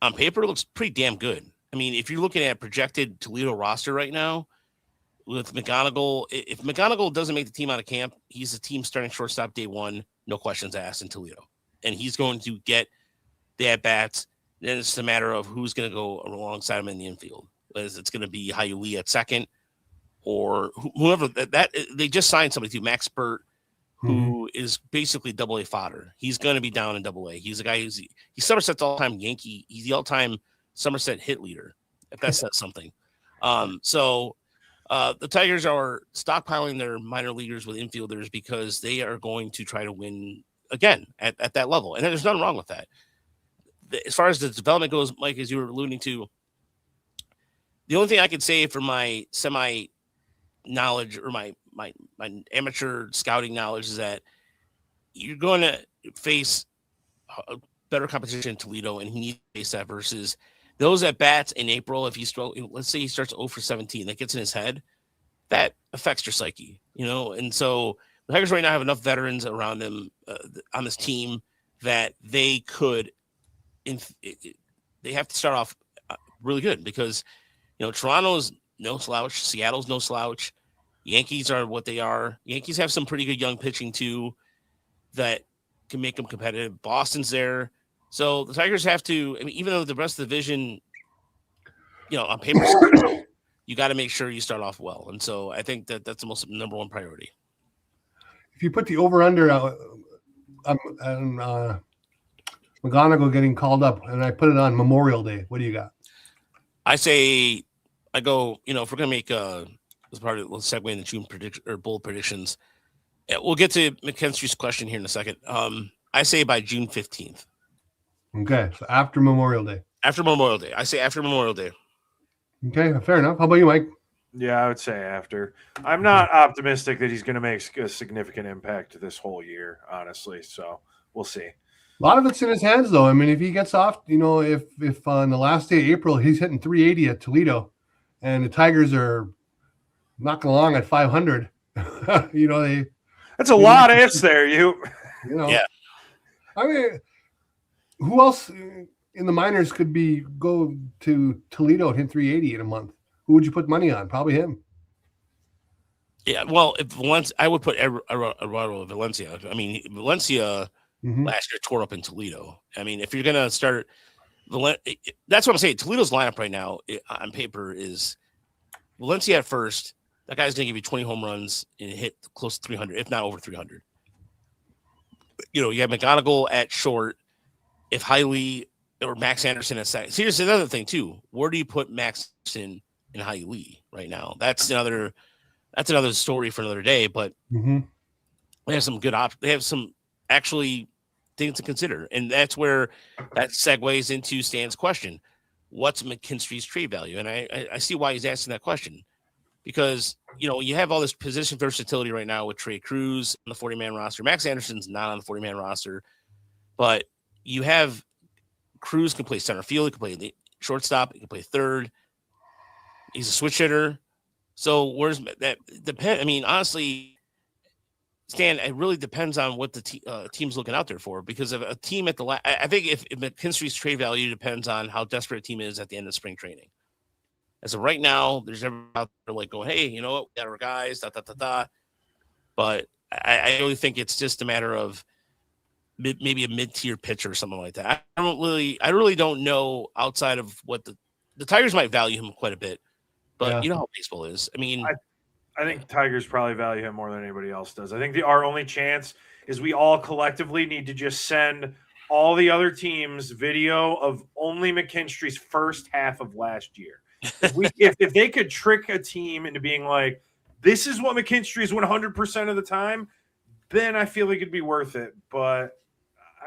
on paper, looks pretty damn good. I mean, if you're looking at projected Toledo roster right now with McGonigle, if McGonigle doesn't make the team out of camp, he's the team starting shortstop day one, no questions asked in Toledo. And he's going to get the at-bats. Then it's a matter of who's going to go alongside him in the infield. Whether it's going to be Hayuli at second or whoever. That they just signed somebody to Max Burt, who is basically AA fodder. He's going to be down in AA. He's a guy he's Somerset's all-time Yankee. He's the all-time Somerset hit leader, if that says something. So the Tigers are stockpiling their minor leaguers with infielders because they are going to try to win again at that level. And there's nothing wrong with that. As far as the development goes, Mike, as you were alluding to, the only thing I could say from my semi knowledge or my amateur scouting knowledge is that you're going to face a better competition in Toledo, and he needs to face that versus those at bats in April. If let's say he starts 0 for 17, that gets in his head, that affects your psyche, And so the Tigers right now have enough veterans around them on this team that they could. They have to start off really good because, Toronto's no slouch, Seattle's no slouch, Yankees are what they are. Yankees have some pretty good young pitching too that can make them competitive. Boston's there, so the Tigers have to. I mean, even though the rest of the division on paper, you got to make sure you start off well. And so I think that's the most number one priority. If you put the over-under on McGonigle getting called up, and I put it on Memorial Day, what do you got? I go, if we're going to make as part of the segue into June prediction or bold predictions, we'll get to McKinstry's question here in a second. I say by June 15th. Okay, so after Memorial Day. After Memorial Day. I say after Memorial Day. Okay, fair enough. How about you, Mike? Yeah, I would say after. I'm not optimistic that he's going to make a significant impact this whole year, honestly. So we'll see. A lot of it's in his hands, though. I mean, if he gets off, if on the last day of April he's hitting 380 at Toledo, and the Tigers are knocking along at 500, that's a lot of ifs there. Yeah. I mean, who else in the minors could go to Toledo and hit 380 in a month? Who would you put money on? Probably him. Yeah, well, I would put Eduardo Valencia. I mean, Valencia last year tore up in Toledo. I mean, if you're going to start, that's what I'm saying. Toledo's lineup right now on paper is Valencia at first. That guy's going to give you 20 home runs and hit close to 300, if not over 300. You have McGonigle at short. If Hiley or Max Anderson at second. See, here's another thing, too. Where do you put Max Anderson and Hiley right now? That's another story for another day, but they have some good options. They have some actually things to consider. And that's where that segues into Stan's question. What's McKinstry's trade value? And I see why he's asking that question. Because, you have all this position versatility right now with Trey Cruz on the 40-man roster. Max Anderson's not on the 40-man roster. But you have Cruz can play center field. He can play the shortstop. He can play third. He's a switch hitter. So where's that depend? I mean, honestly, Stan, it really depends on what the team's looking out there for. Because of a team at I think if McKinstry's trade value depends on how desperate a team is at the end of spring training. As of right now, there's everyone out there like going, hey, you know what? We got our guys, But I really think it's just a matter of maybe a mid-tier pitcher or something like that. I really don't know outside of what the Tigers might value him quite a bit. But you know how baseball is. I mean, I think Tigers probably value him more than anybody else does. I think our only chance is we all collectively need to just send all the other teams video of only McKinstry's first half of last year. If they could trick a team into being like, this is what McKinstry is 100% of the time, then I feel like it'd be worth it. But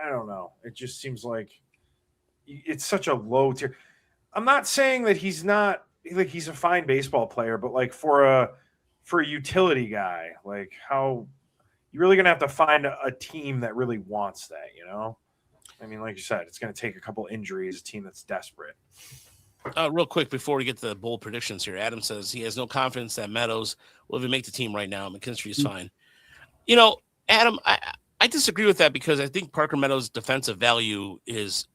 I don't know. It just seems like it's such a low tier. I'm not saying that he's not like he's a fine baseball player, but like for a utility guy, like how you're really gonna have to find a team that really wants that, I mean, like you said, it's gonna take a couple injuries, a team that's desperate. Real quick before we get to the bold predictions here, Adam says he has no confidence that Meadows will even make the team right now. McKinstry is fine. Adam, I disagree with that because I think Parker Meadows' defensive value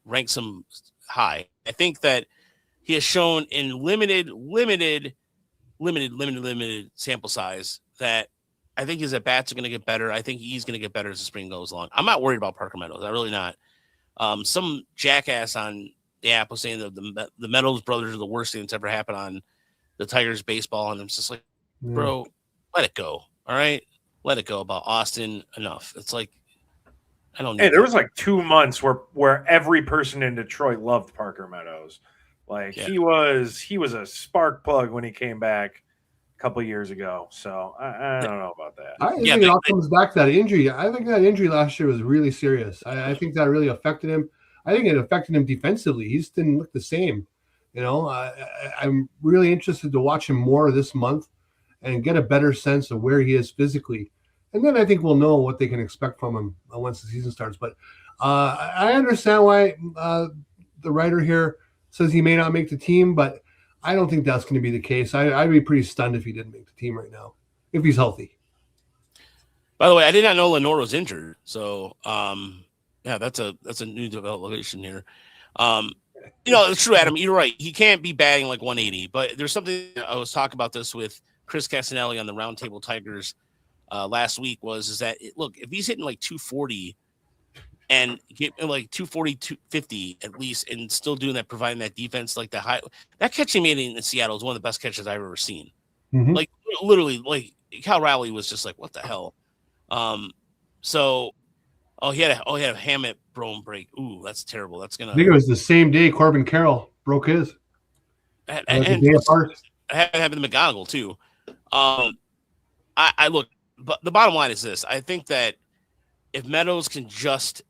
ranks him high. I think that he has shown in limited sample size that I think his at-bats are going to get better. I think he's going to get better as the spring goes along. I'm not worried about Parker Meadows. I'm really not. Some jackass on the app was saying that the Meadows brothers are the worst thing that's ever happened on the Tigers baseball. And I'm just like, bro, let it go. All right. Let it go about Austin. Enough. It's like, I don't know. Hey, there was like 2 months where every person in Detroit loved Parker Meadows. Like he was a spark plug when he came back a couple of years ago. So I don't know about that. I think it all comes back to that injury. I think that injury last year was really serious. I think that really affected him. I think it affected him defensively. He just didn't look the same. I'm really interested to watch him more this month and get a better sense of where he is physically. And then I think we'll know what they can expect from him once the season starts. But I understand why the writer here says he may not make the team, but I don't think that's going to be the case. I'd be pretty stunned if he didn't make the team right now, if he's healthy. By the way, I did not know Lenore was injured. So, that's a new development here. It's true, Adam. You're right. He can't be batting like 180, but there's something I was talking about this with Chris Castanelli on the Roundtable Tigers last week look, if he's hitting like 240 and get like 240, 250 at least, and still doing that, providing that defense, like the high, that catch he made in Seattle is one of the best catches I've ever seen. Mhm. Like literally, like Cal Rowley was just like, what the hell? So, he had a Hammett Brome break. Ooh, that's terrible. That's I gonna. think it was the same day Corbin Carroll broke his. And The day apart. I had happened to McGonigle too. I look, but the bottom line is this: I think that if Meadows can just,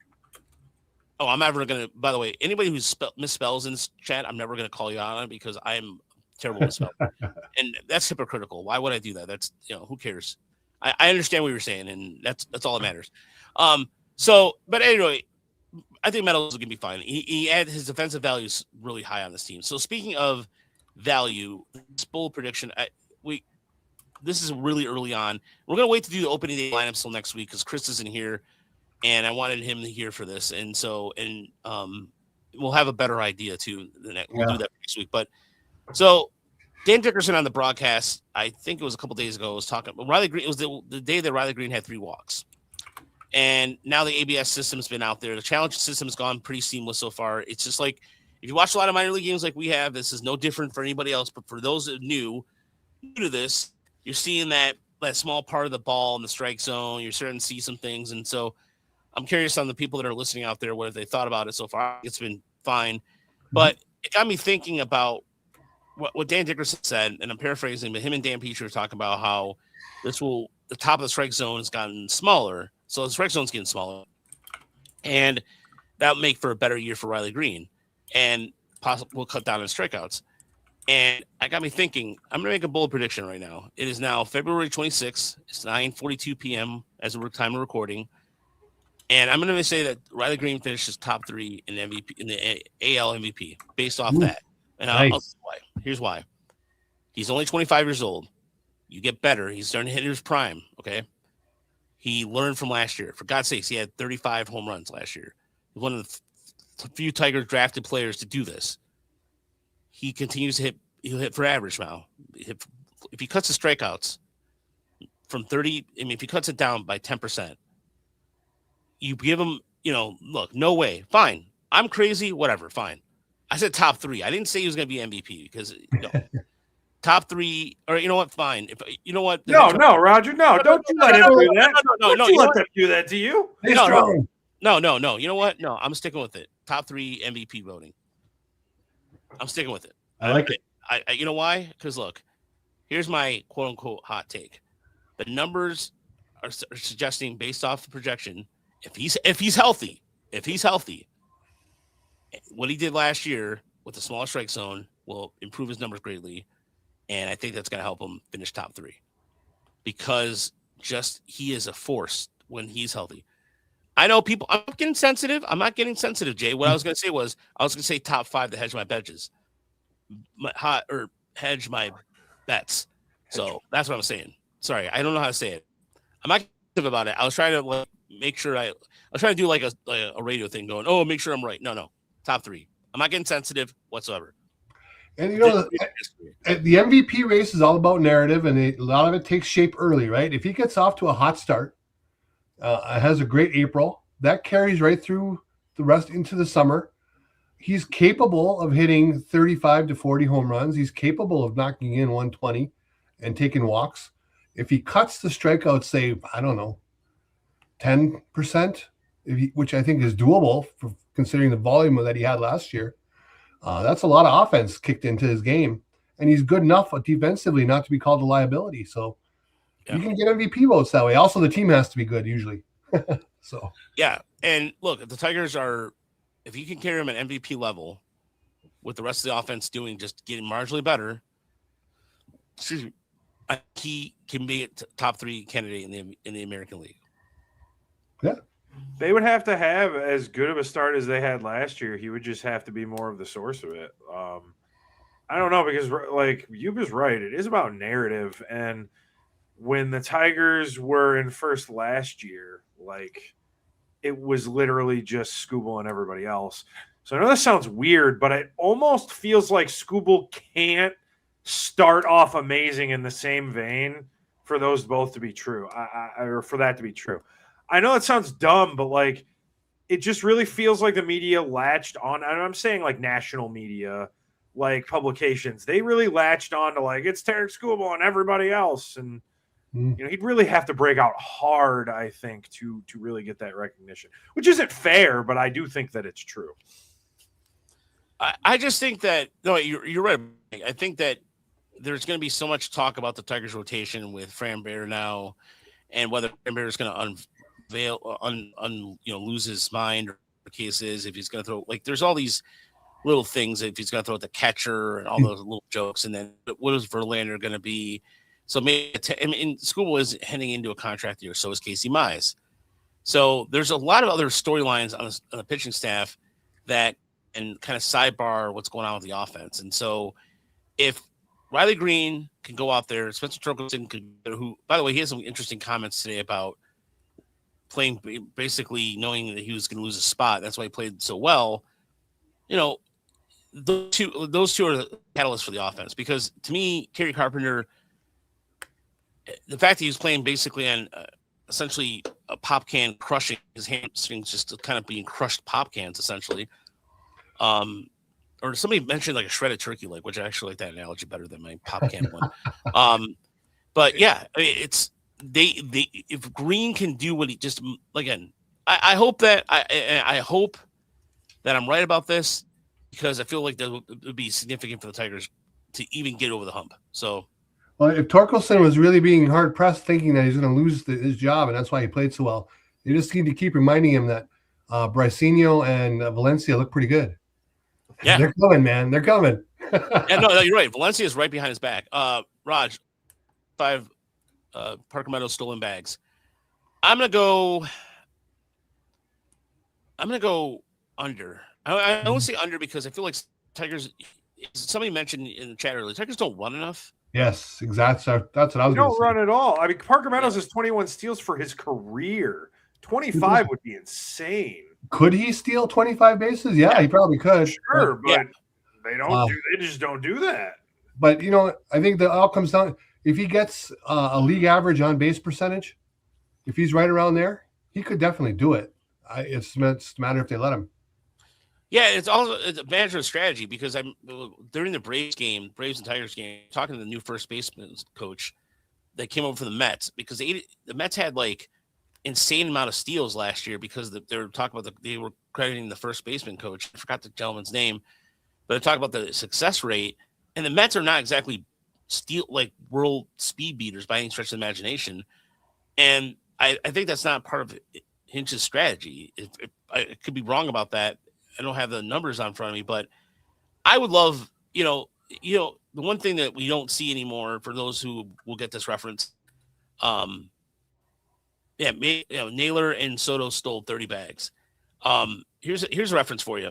I'm never gonna. By the way, anybody who misspells in this chat, I'm never gonna call you out on it because I'm terrible with spelling, and that's hypocritical. Why would I do that? That's who cares? I understand what you're saying, and that's all that matters. So, but anyway, I think Meadows is gonna be fine. He had his defensive values really high on this team. So speaking of value, this bold prediction, this is really early on. We're gonna wait to do the opening day lineups till next week because Chris isn't here, and I wanted him to hear for this, and so we'll have a better idea too. We'll do that next week. But so Dan Dickerson on the broadcast, I think it was a couple days ago, was talking about Riley Greene. It was the day that Riley Greene had 3 walks. And now the ABS system's been out there. The challenge system's gone pretty seamless so far. It's just like, if you watch a lot of minor league games like we have, this is no different for anybody else. But for those that are new to this, you're seeing that small part of the ball in the strike zone. You're starting to see some things. And so I'm curious on the people that are listening out there, what have they thought about it so far? It's been fine. But it got me thinking about what Dan Dickerson said, and I'm paraphrasing, but him and Dan Petrie were talking about how the top of the strike zone has gotten smaller. So the strike zone's getting smaller, and that will make for a better year for Riley Greene, and possibly will cut down on strikeouts. And I got me thinking, I'm going to make a bold prediction right now. It is now February 26th. It's 9:42 p.m. as of time of recording. And I'm going to say that Riley Greene finishes top 3 in MVP in the AL MVP based off that. And I'll tell you why. Here's why. He's only 25 years old. You get better. He's starting to hit his prime. Okay. He learned from last year. For God's sakes, he had 35 home runs last year. He's one of the few Tigers drafted players to do this. He continues to hit. He'll hit for average now. If he cuts the strikeouts from 30, if he cuts it down by 10%, you give him, look, no way. Fine. I'm crazy. Whatever. Fine. I said top 3. I didn't say he was going to be MVP because top 3, or you know what? Fine. If you know what? No, Roger. No, don't you let him do that. No. Don't you let them do that to you. No. You know what? No, I'm sticking with it. Top 3 MVP voting. I'm sticking with it. I like it. I you know why? Because look, here's my quote unquote hot take. The numbers are suggesting, based off the projection, if he's healthy, what he did last year with the smaller strike zone will improve his numbers greatly. And I think that's going to help him finish top 3 because he is a force when he's healthy. I know people, I'm getting sensitive. I'm not getting sensitive, Jay. What I was going to say was, I was going to say top 5 to hedge my hedges, hedge my bets. So that's what I'm saying. Sorry. I don't know how to say it. I'm not sensitive about it. I was trying to make sure I was trying to do like a radio thing going, make sure I'm right. No. Top 3. I'm not getting sensitive whatsoever. And the MVP race is all about narrative, and a lot of it takes shape early, right? If he gets off to a hot start, has a great April, that carries right through the rest into the summer. He's capable of hitting 35 to 40 home runs. He's capable of knocking in 120 and taking walks. If he cuts the strikeouts, say, I don't know, 10%, which I think is doable for considering the volume that he had last year, that's a lot of offense kicked into his game. And he's good enough defensively not to be called a liability. So you can get MVP votes that way. Also, the team has to be good usually. So yeah. And look, if the Tigers if you can carry them at MVP level with the rest of the offense just getting marginally better, he can be a top 3 candidate in the American League. Yeah. They would have to have as good of a start as they had last year. He would just have to be more of the source of it. I don't know, because like Yuba's right. It is about narrative. And when the Tigers were in first last year, it was literally just Skubal and everybody else. So I know this sounds weird, but it almost feels like Skubal can't start off amazing in the same vein for those both to be true, or for that to be true. I know it sounds dumb, but it just really feels like the media latched on, and I'm saying like national media, like publications, they really latched on to like, it's Tarek Skubal and everybody else. And, he'd really have to break out hard, I think, to really get that recognition, which isn't fair, but I do think that it's true. I just think that, no, you're right. I think that there's going to be so much talk about the Tigers rotation with Fran Bear now, and whether Fran Bear is going to lose his mind, or the case is if he's going to throw, like, there's all these little things, if he's going to throw at the catcher and all those little jokes, and then what is Verlander going to be? So maybe Skubal is heading into a contract year, so is Casey Mize. So there's a lot of other storylines on the pitching staff that and kind of sidebar what's going on with the offense. And so if Riley Greene can go out there, Spencer Torkelson who, by the way, he has some interesting comments today about playing, basically knowing that he was going to lose a spot. That's why he played so well. Those two are the catalysts for the offense, because to me, Kerry Carpenter, the fact that he was playing basically on essentially a pop can, crushing his hamstrings, just kind of being crushed pop cans essentially. Or somebody mentioned like a shredded turkey leg, which I actually like that analogy better than my pop can one. But yeah, I mean, it's if Greene can do what he just, again, I hope that I hope that I'm right about this, because I feel like that would be significant for the Tigers to even get over the hump. So, well, if Torkelson was really being hard pressed, thinking that he's going to lose his job, and that's why he played so well, you just need to keep reminding him that Brycinho and Valencia look pretty good. Yeah, they're coming, man. They're coming. Yeah, no, you're right. Valencia is right behind his back. Raj, 5 Parker Meadows stolen bags. I'm gonna go under. I don't say under because I feel like Tigers. Somebody mentioned in the chat earlier, Tigers don't run enough. Yes, exactly. That's what I was. Don't run at all. I mean, Parker Meadows has 21 steals for his career. 25 would be insane. Could he steal 25 bases? Yeah, he probably could. Sure, but they don't. They just don't do that. But I think that all comes down. If he gets a league average on base percentage, if he's right around there, he could definitely do it. It's a matter if they let him. Yeah, it's a management strategy, because I'm during the Braves and Tigers game, talking to the new first baseman coach that came over from the Mets, because the Mets had like insane amount of steals last year, because they were talking about they were crediting the first baseman coach. I forgot the gentleman's name, but they talk about the success rate, and the Mets are not exactly like world speed beaters by any stretch of the imagination. And I think that's not part of Hinch's strategy. I could be wrong about that. I don't have the numbers on front of me, but I would love, the one thing that we don't see anymore, for those who will get this reference, Naylor and Soto stole 30 bags. Here's a reference for you.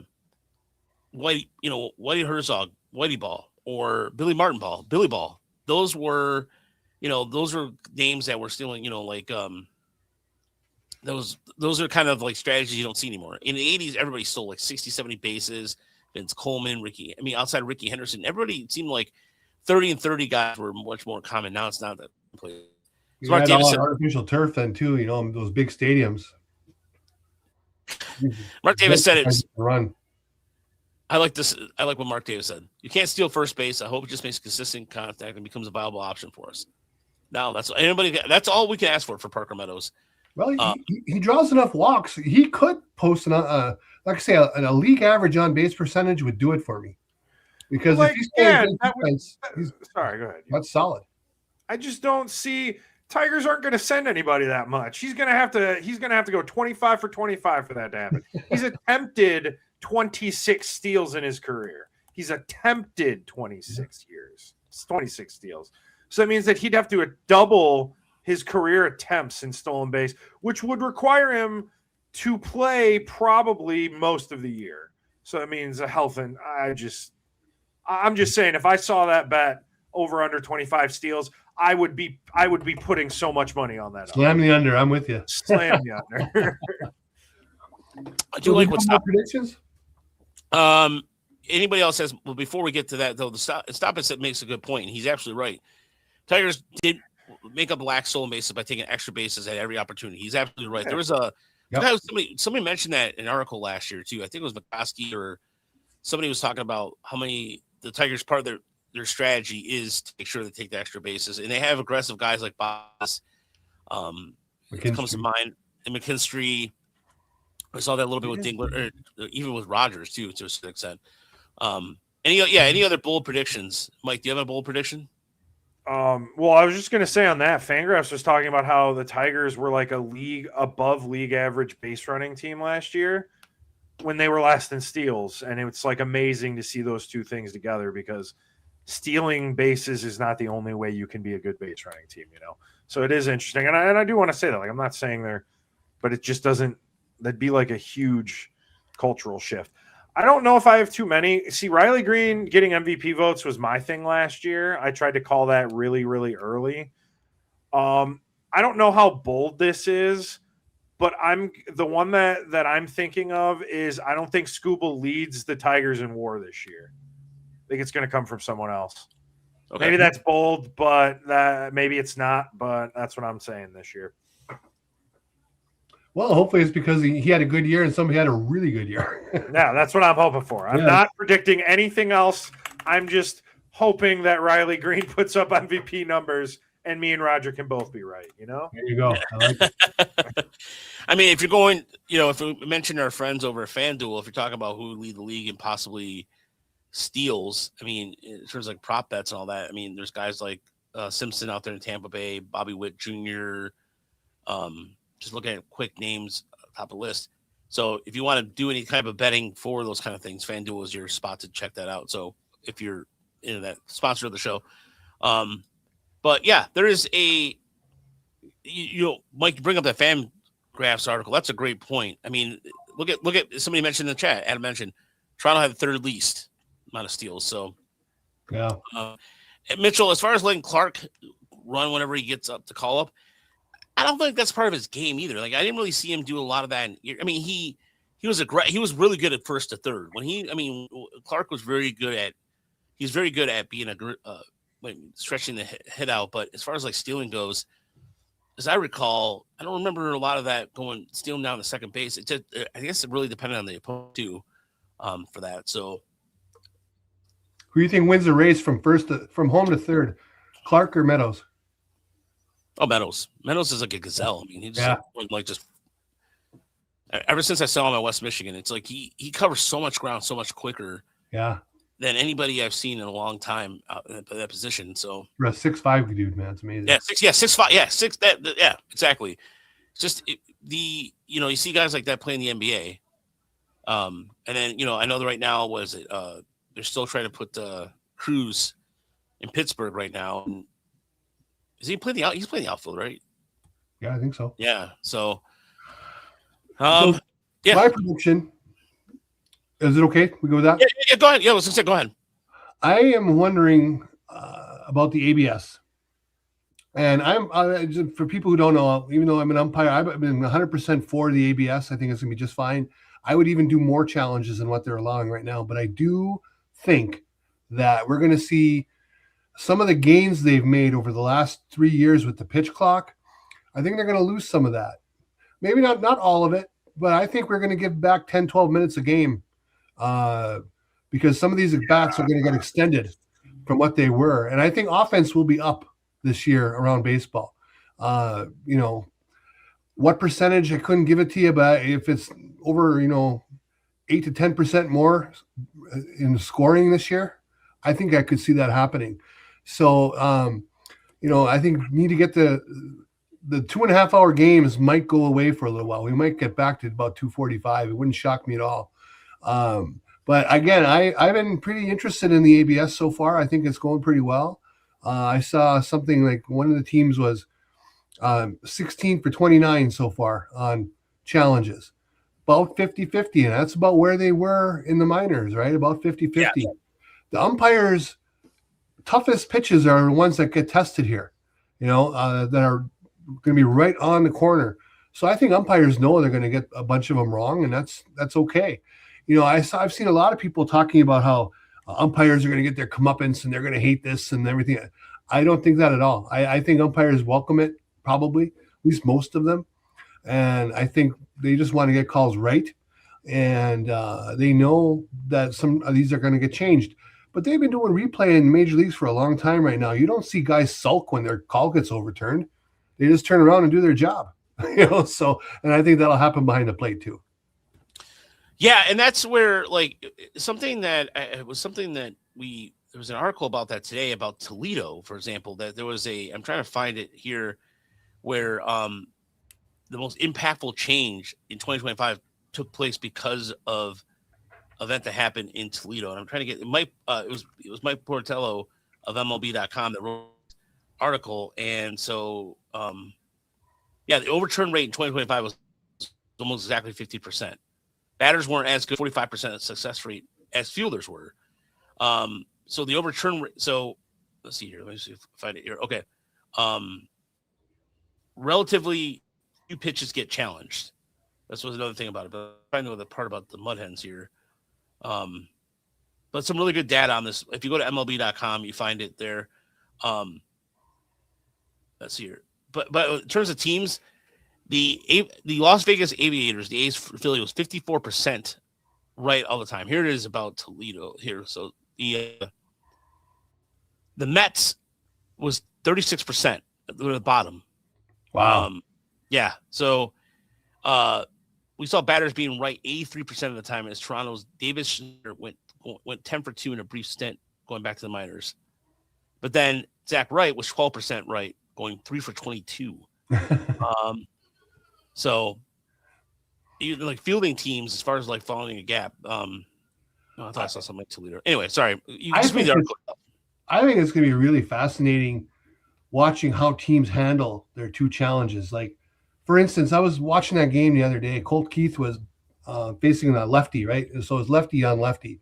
Whitey Herzog, Whitey Ball, or Billy Martin Ball, Billy Ball. Those were names that were stealing, those are kind of like strategies you don't see anymore. In the 80s, everybody stole like 60, 70 bases. Vince Coleman, outside Ricky Henderson, everybody seemed like 30 and 30 guys were much more common. Now it's not that. You had all artificial turf then too, those big stadiums. Mark Davis said it. Run. I like this. I like what Mark Davis said. You can't steal first base. I hope it just makes consistent contact and becomes a viable option for us. Now that's all we can ask for Parker Meadows. Well, he draws enough walks. He could post like I say, a league average on base percentage would do it for me. Because if he's sorry, go ahead. That's solid. I just don't see Tigers aren't going to send anybody that much. He's going to have to go 25 for 25 for that to happen. He's attempted 26 steals in his career. He's attempted 26 years. It's 26 steals. So that means that he'd have to double his career attempts in stolen base, which would require him to play probably most of the year. So that means a health, and I'm just saying, if I saw that bet over under 25 steals, I would be putting so much money on that. Slam the under. I'm with you. Slam the under. I do like what's predictions. Anybody else has? Well, before we get to that though, the stop makes a good point. And he's absolutely right. Tigers did make up lax stolen bases by taking extra bases at every opportunity. He's absolutely right. There was a Yep. Somebody mentioned that in an article last year too. I think it was McGonigle or somebody was talking about how many the Tigers part of their strategy is to make sure they take the extra bases, and they have aggressive guys like Boss. It comes to mind, and McKinstry. I saw that a little bit with Dingler, or even with Rogers too, to a certain extent. Any other bold predictions, Mike? Do you have a bold prediction? Well, I was just going to say on that, Fangraphs was talking about how the Tigers were like a league above league average base running team last year when they were last in steals. And it's like amazing to see those two things together because stealing bases is not the only way you can be a good base running team, So it is interesting. And I do want to say that, like, I'm not saying but it just doesn't, that'd be like a huge cultural shift. I don't know if I have too many. See, Riley Greene getting MVP votes was my thing last year. I tried to call that really, really early. I don't know how bold this is, but the one that I'm thinking of is I don't think Skubal leads the Tigers in WAR this year. I think it's going to come from someone else. Okay. Maybe that's bold, but maybe it's not. But that's what I'm saying this year. Well, hopefully it's because he had a good year and somebody had a really good year. Yeah, that's what I'm hoping for. I'm not predicting anything else. I'm just hoping that Riley Greene puts up MVP numbers and me and Roger can both be right, There you go. I like it. I mean, if you're going, if we mention our friends over at FanDuel, if you're talking about who would lead the league and possibly steals, I mean, in terms of like prop bets and all that, I mean, there's guys like Simpson out there in Tampa Bay, Bobby Witt Jr., just looking at quick names top of the list. So if you want to do any kind of betting for those kind of things, FanDuel is your spot to check that out. So if you're into that, sponsor of the show. But yeah, there is Mike, you bring up that Fangraphs article. That's a great point. I mean, look at somebody mentioned in the chat, Adam mentioned Toronto had the third least amount of steals. So yeah. Mitchell, as far as letting Clark run whenever he gets up to call up, I don't think that's part of his game either. Like I didn't really see him do a lot of that. I mean, he was really good at first to third. Clark was very good at. He's very good at being stretching the hit out. But as far as like stealing goes, as I recall, I don't remember a lot of that stealing down to second base. I guess it really depended on the opponent too, for that. So, who do you think wins the race from home to third, Clark or Meadows? Oh, Meadows. Meadows is like a gazelle. I mean, he just ever since I saw him at West Michigan, it's like he covers so much ground so much quicker. Yeah. Than anybody I've seen in a long time at that position. So you're a 6'5" dude, man. It's amazing. Yeah, 6'5". Yeah, 6. Yeah, exactly. It's just you see guys like that playing the NBA. And then I know that right now they're still trying to put Cruz in Pittsburgh right now. And is he playing he's playing the outfield, right? Yeah, I think so. Yeah. So my prediction. Is it okay? We go with that? Yeah, go ahead. Yeah, let's say go ahead. I am wondering about the ABS. And I'm for people who don't know, even though I'm an umpire, I've been 100% for the ABS. I think it's going to be just fine. I would even do more challenges than what they're allowing right now. But I do think that we're going to see some of the gains they've made over the last 3 years with the pitch clock. I think they're going to lose some of that. Maybe not all of it, but I think we're going to give back 10, 12 minutes a game. Because some of these bats are going to get extended from what they were. And I think offense will be up this year around baseball. What percentage, I couldn't give it to you, but if it's over, 8 to 10% more in scoring this year, I think I could see that happening. So, I think we need to get the 2.5 hour games might go away for a little while. We might get back to about 2:45. It wouldn't shock me at all. But again, I've been pretty interested in the ABS so far. I think it's going pretty well. I saw something like one of the teams was 16 for 29 so far on challenges, about 50-50. And that's about where they were in the minors, right? About 50-50. Yeah. The umpires' toughest pitches are the ones that get tested here, that are going to be right on the corner. So I think umpires know they're going to get a bunch of them wrong, and that's okay. I've seen a lot of people talking about how umpires are going to get their comeuppance and they're going to hate this and everything. I don't think that at all. I think umpires welcome it, probably, at least most of them. And I think they just want to get calls right. And they know that some of these are going to get changed. But they've been doing replay in major leagues for a long time right now. You don't see guys sulk when their call gets overturned. They just turn around and do their job. So, and I think that'll happen behind the plate too. Yeah, and that's where something that there was an article about that today about Toledo, for example, that there was I'm trying to find it here, where the most impactful change in 2025 took place because of event that happened in Toledo. And I'm trying to get Mike. It was Mike Portello of MLB.com that wrote this article, and so the overturn rate in 2025 was almost exactly 50%. Batters weren't as good, 45% success rate as fielders were. So the overturn rate. So let's see here. Let me see if I find it here. Okay. Relatively few pitches get challenged. That's what's another thing about it. But I know the part about the Mud Hens here. But some really good data on this. If you go to MLB.com, you find it there. Let's see here. But in terms of teams, the Las Vegas Aviators, the A's Philly, was 54% right all the time. Here it is about Toledo here. So the Mets was 36% at the bottom. Wow. Yeah. So we saw batters being right 83% of the time as Toronto's Davis went 10 for 2 in a brief stint going back to the minors. But then Zach Wright was 12% right, going 3 for 22. So even like fielding teams, as far as like following a gap, I thought I saw something like Toledo. Anyway, sorry. You just read the article. I think it's going to be really fascinating watching how teams handle their two challenges. Like, for instance, I was watching that game the other day. Colt Keith was facing a lefty, right? So it was lefty on lefty.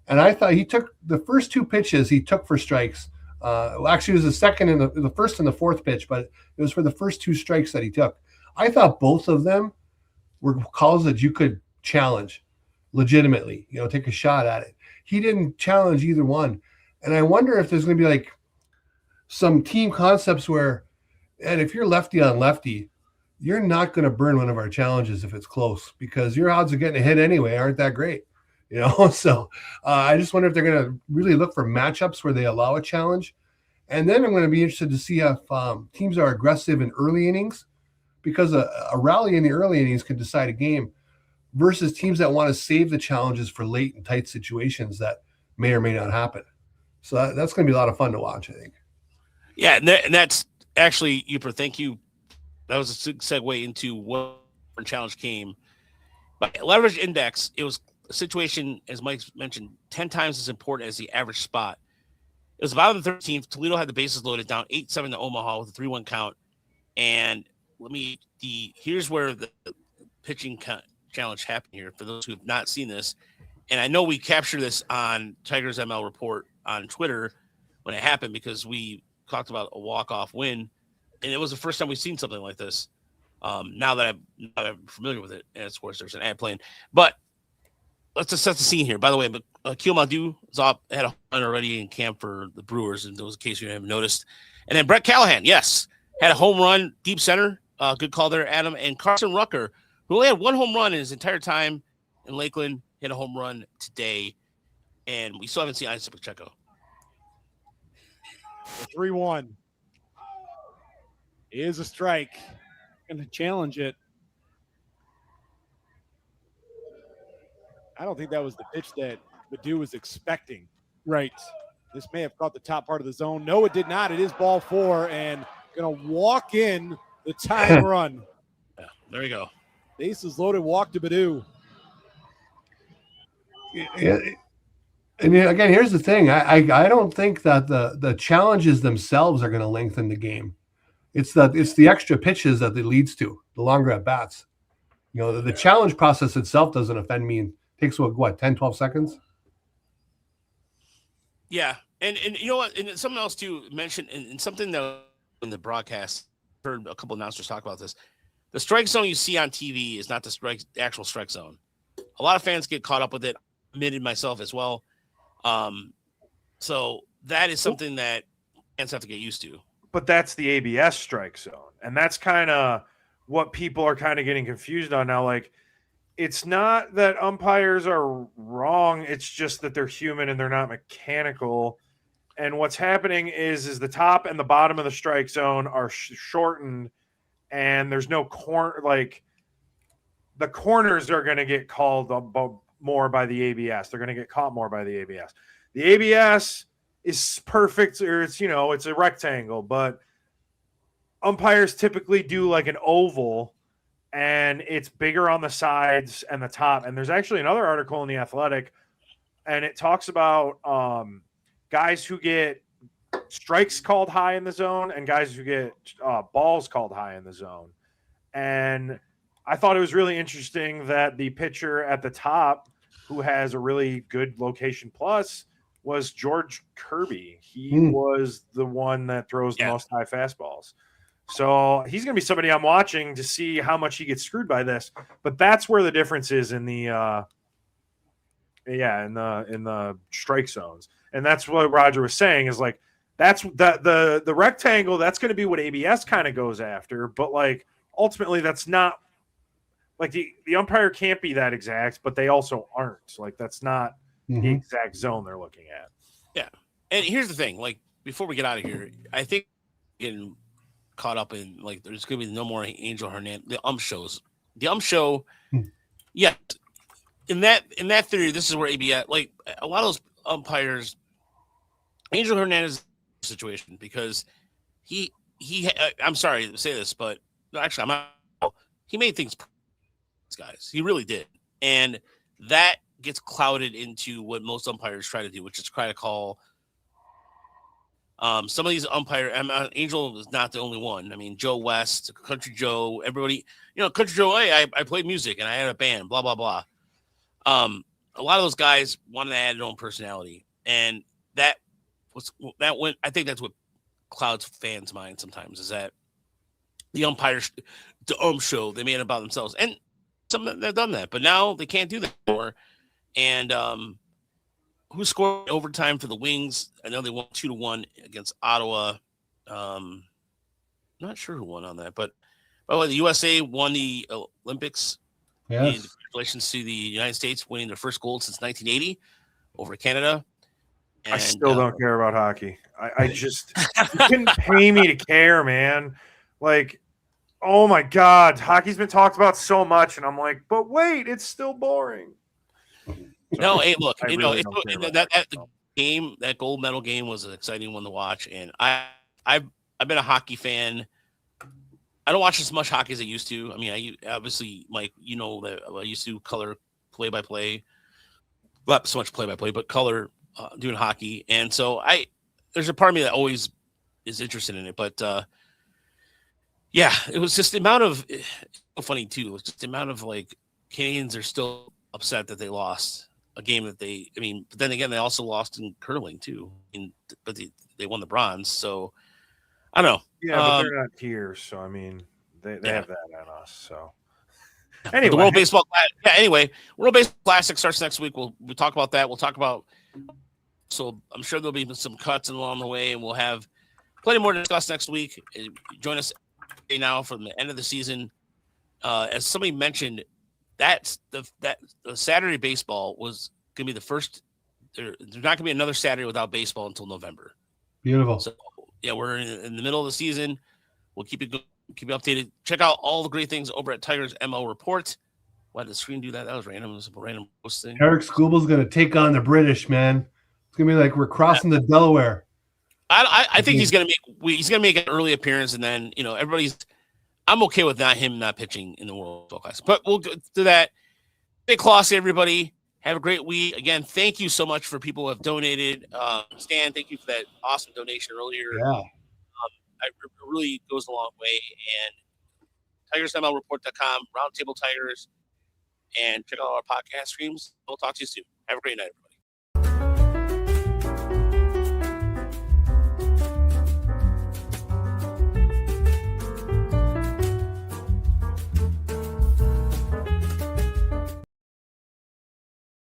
And I thought he took the first two pitches he took for strikes. Actually, it was the second and the first and the fourth pitch, but it was for the first two strikes that he took. I thought both of them were calls that you could challenge legitimately, take a shot at it. He didn't challenge either one. And I wonder if there's going to be like some team concepts where, and if you're lefty on lefty, you're not going to burn one of our challenges if it's close, because your odds of getting a hit anyway aren't that great. So I just wonder if they're going to really look for matchups where they allow a challenge. And then I'm going to be interested to see if teams are aggressive in early innings, because a rally in the early innings could decide a game, versus teams that want to save the challenges for late and tight situations that may or may not happen. So that's going to be a lot of fun to watch, I think. Yeah, and that's actually, Uper, thank you. That was a segue into what challenge came. By leverage index, it was a situation, as Mike mentioned, 10 times as important as the average spot. It was about the 13th. Toledo had the bases loaded, down 8-7 to Omaha with a 3-1 count. And here's where the pitching challenge happened here for those who have not seen this. And I know we captured this on Tigers ML Report on Twitter when it happened, because we talked about a walk-off win. And it was the first time we've seen something like this. Now that I'm familiar with it, and of course there's an ad playing. But let's just set the scene here. By the way, Akil Madu had a home run already in camp for the Brewers, in those case you haven't noticed. And then Brett Callahan, yes, had a home run deep center. Good call there, Adam. And Carson Rucker, who only had one home run in his entire time in Lakeland, hit a home run today. And we still haven't seen Isaac Pacheco. 3-1 is a strike. Going to challenge it. I don't think that was the pitch that Badu was expecting. Right. This may have caught the top part of the zone. No, it did not. It is ball 4 and going to walk in the tying run. Yeah, there you go. Bases loaded, walk to Badu. Yeah. And again, here's the thing. I don't think that the challenges themselves are going to lengthen the game. It's the extra pitches that it leads to, the longer at bats. The challenge process itself doesn't offend me. It takes, 10, 12 seconds? Yeah. And you know what? And something else to mention, and something that in the broadcast, heard a couple announcers talk about this. The strike zone you see on TV is not the actual strike zone. A lot of fans get caught up with it, admitted myself as well. So that is something that fans have to get used to. But that's the ABS strike zone. And that's kind of what people are kind of getting confused on now. Like, it's not that umpires are wrong. It's just that they're human and they're not mechanical. And what's happening is the top and the bottom of the strike zone are shortened, and there's no corner. Like, the corners are going to get called more by the ABS. They're going to get caught more by the ABS. The ABS is perfect, or it's a rectangle, but umpires typically do like an oval, and it's bigger on the sides and the top. And there's actually another article in The Athletic, and it talks about guys who get strikes called high in the zone and guys who get balls called high in the zone. And I thought it was really interesting that the pitcher at the top, who has a really good location plus, was George Kirby. He was the one that throws the most high fastballs. So he's going to be somebody I'm watching to see how much he gets screwed by this. But that's where the difference is in the in the strike zones. And that's what Roger was saying is like, that's the rectangle, that's going to be what ABS kind of goes after. But like, ultimately that's not like the umpire can't be that exact, but they also aren't. Like, that's not the exact zone they're looking at. Yeah. And here's the thing, like, before we get out of here, I think getting caught up in, like, there's going to be no more Angel Hernandez, the shows. The show, yeah. In that theory, this is where ABS, like, a lot of those umpires, Angel Hernandez situation, because he I'm sorry to say this, but actually I'm not, he made things, guys. He really did. And that gets clouded into what most umpires try to do, which is try to call some of these umpires. Angel is not the only one. I mean, Joe West, Country Joe, everybody, Country Joe, hey, I played music and I had a band, blah, blah, blah. A lot of those guys wanted to add their own personality. And I think that's what clouds fans' minds sometimes, is that the umpires, the show, they made it about themselves. And some of them have done that, but now they can't do that anymore. And who scored overtime for the Wings? I know they won 2-1 against Ottawa. Not sure who won on that, but by the way, the USA won the Olympics. Yes. And congratulations to the United States winning their first gold since 1980 over Canada. And, I still don't care about hockey. I just you couldn't pay me to care, man. Like, oh my God, hockey's been talked about so much, and I'm like, but wait, it's still boring. No, hey, look, Really that game, that gold medal game was an exciting one to watch, and I've been a hockey fan. I don't watch as much hockey as I used to. I mean, obviously, Mike, that I used to color play-by-play, not so much play-by-play, but color doing hockey, and so there's a part of me that always is interested in it, but yeah, it was just the amount of funny too. It was just the amount of, like, Canadians are still upset that they lost a game that but then again, they also lost in curling too. But they won the bronze. So I don't know. Yeah, but they're not here. So, I mean, they have that on us. So anyway, the World Baseball. Yeah. Anyway, World Baseball Classic starts next week. We'll talk about that. We'll talk about. So I'm sure there'll be some cuts along the way, and we'll have plenty more to discuss next week. Join us now from the end of the season. As somebody mentioned, that's the Saturday baseball was going to be the first. There's not going to be another Saturday without baseball until November. Beautiful. So yeah, we're in the middle of the season. We'll keep you updated. Check out all the great things over at Tigers ML Report. Why did the screen do that? That was random. It was a random post thing. Eric Scooble's going to take on the British, man. It's going to be like we're crossing the Delaware. I think he's going to make an early appearance, and then I'm okay with him not pitching in the World Baseball Classic. But we'll get to that. Stay classy, everybody. Have a great week. Again, thank you so much for people who have donated. Stan, thank you for that awesome donation earlier. Yeah. It really goes a long way. And TigersMLReport.com, Roundtable Tigers, and check out our podcast streams. We'll talk to you soon. Have a great night, everybody.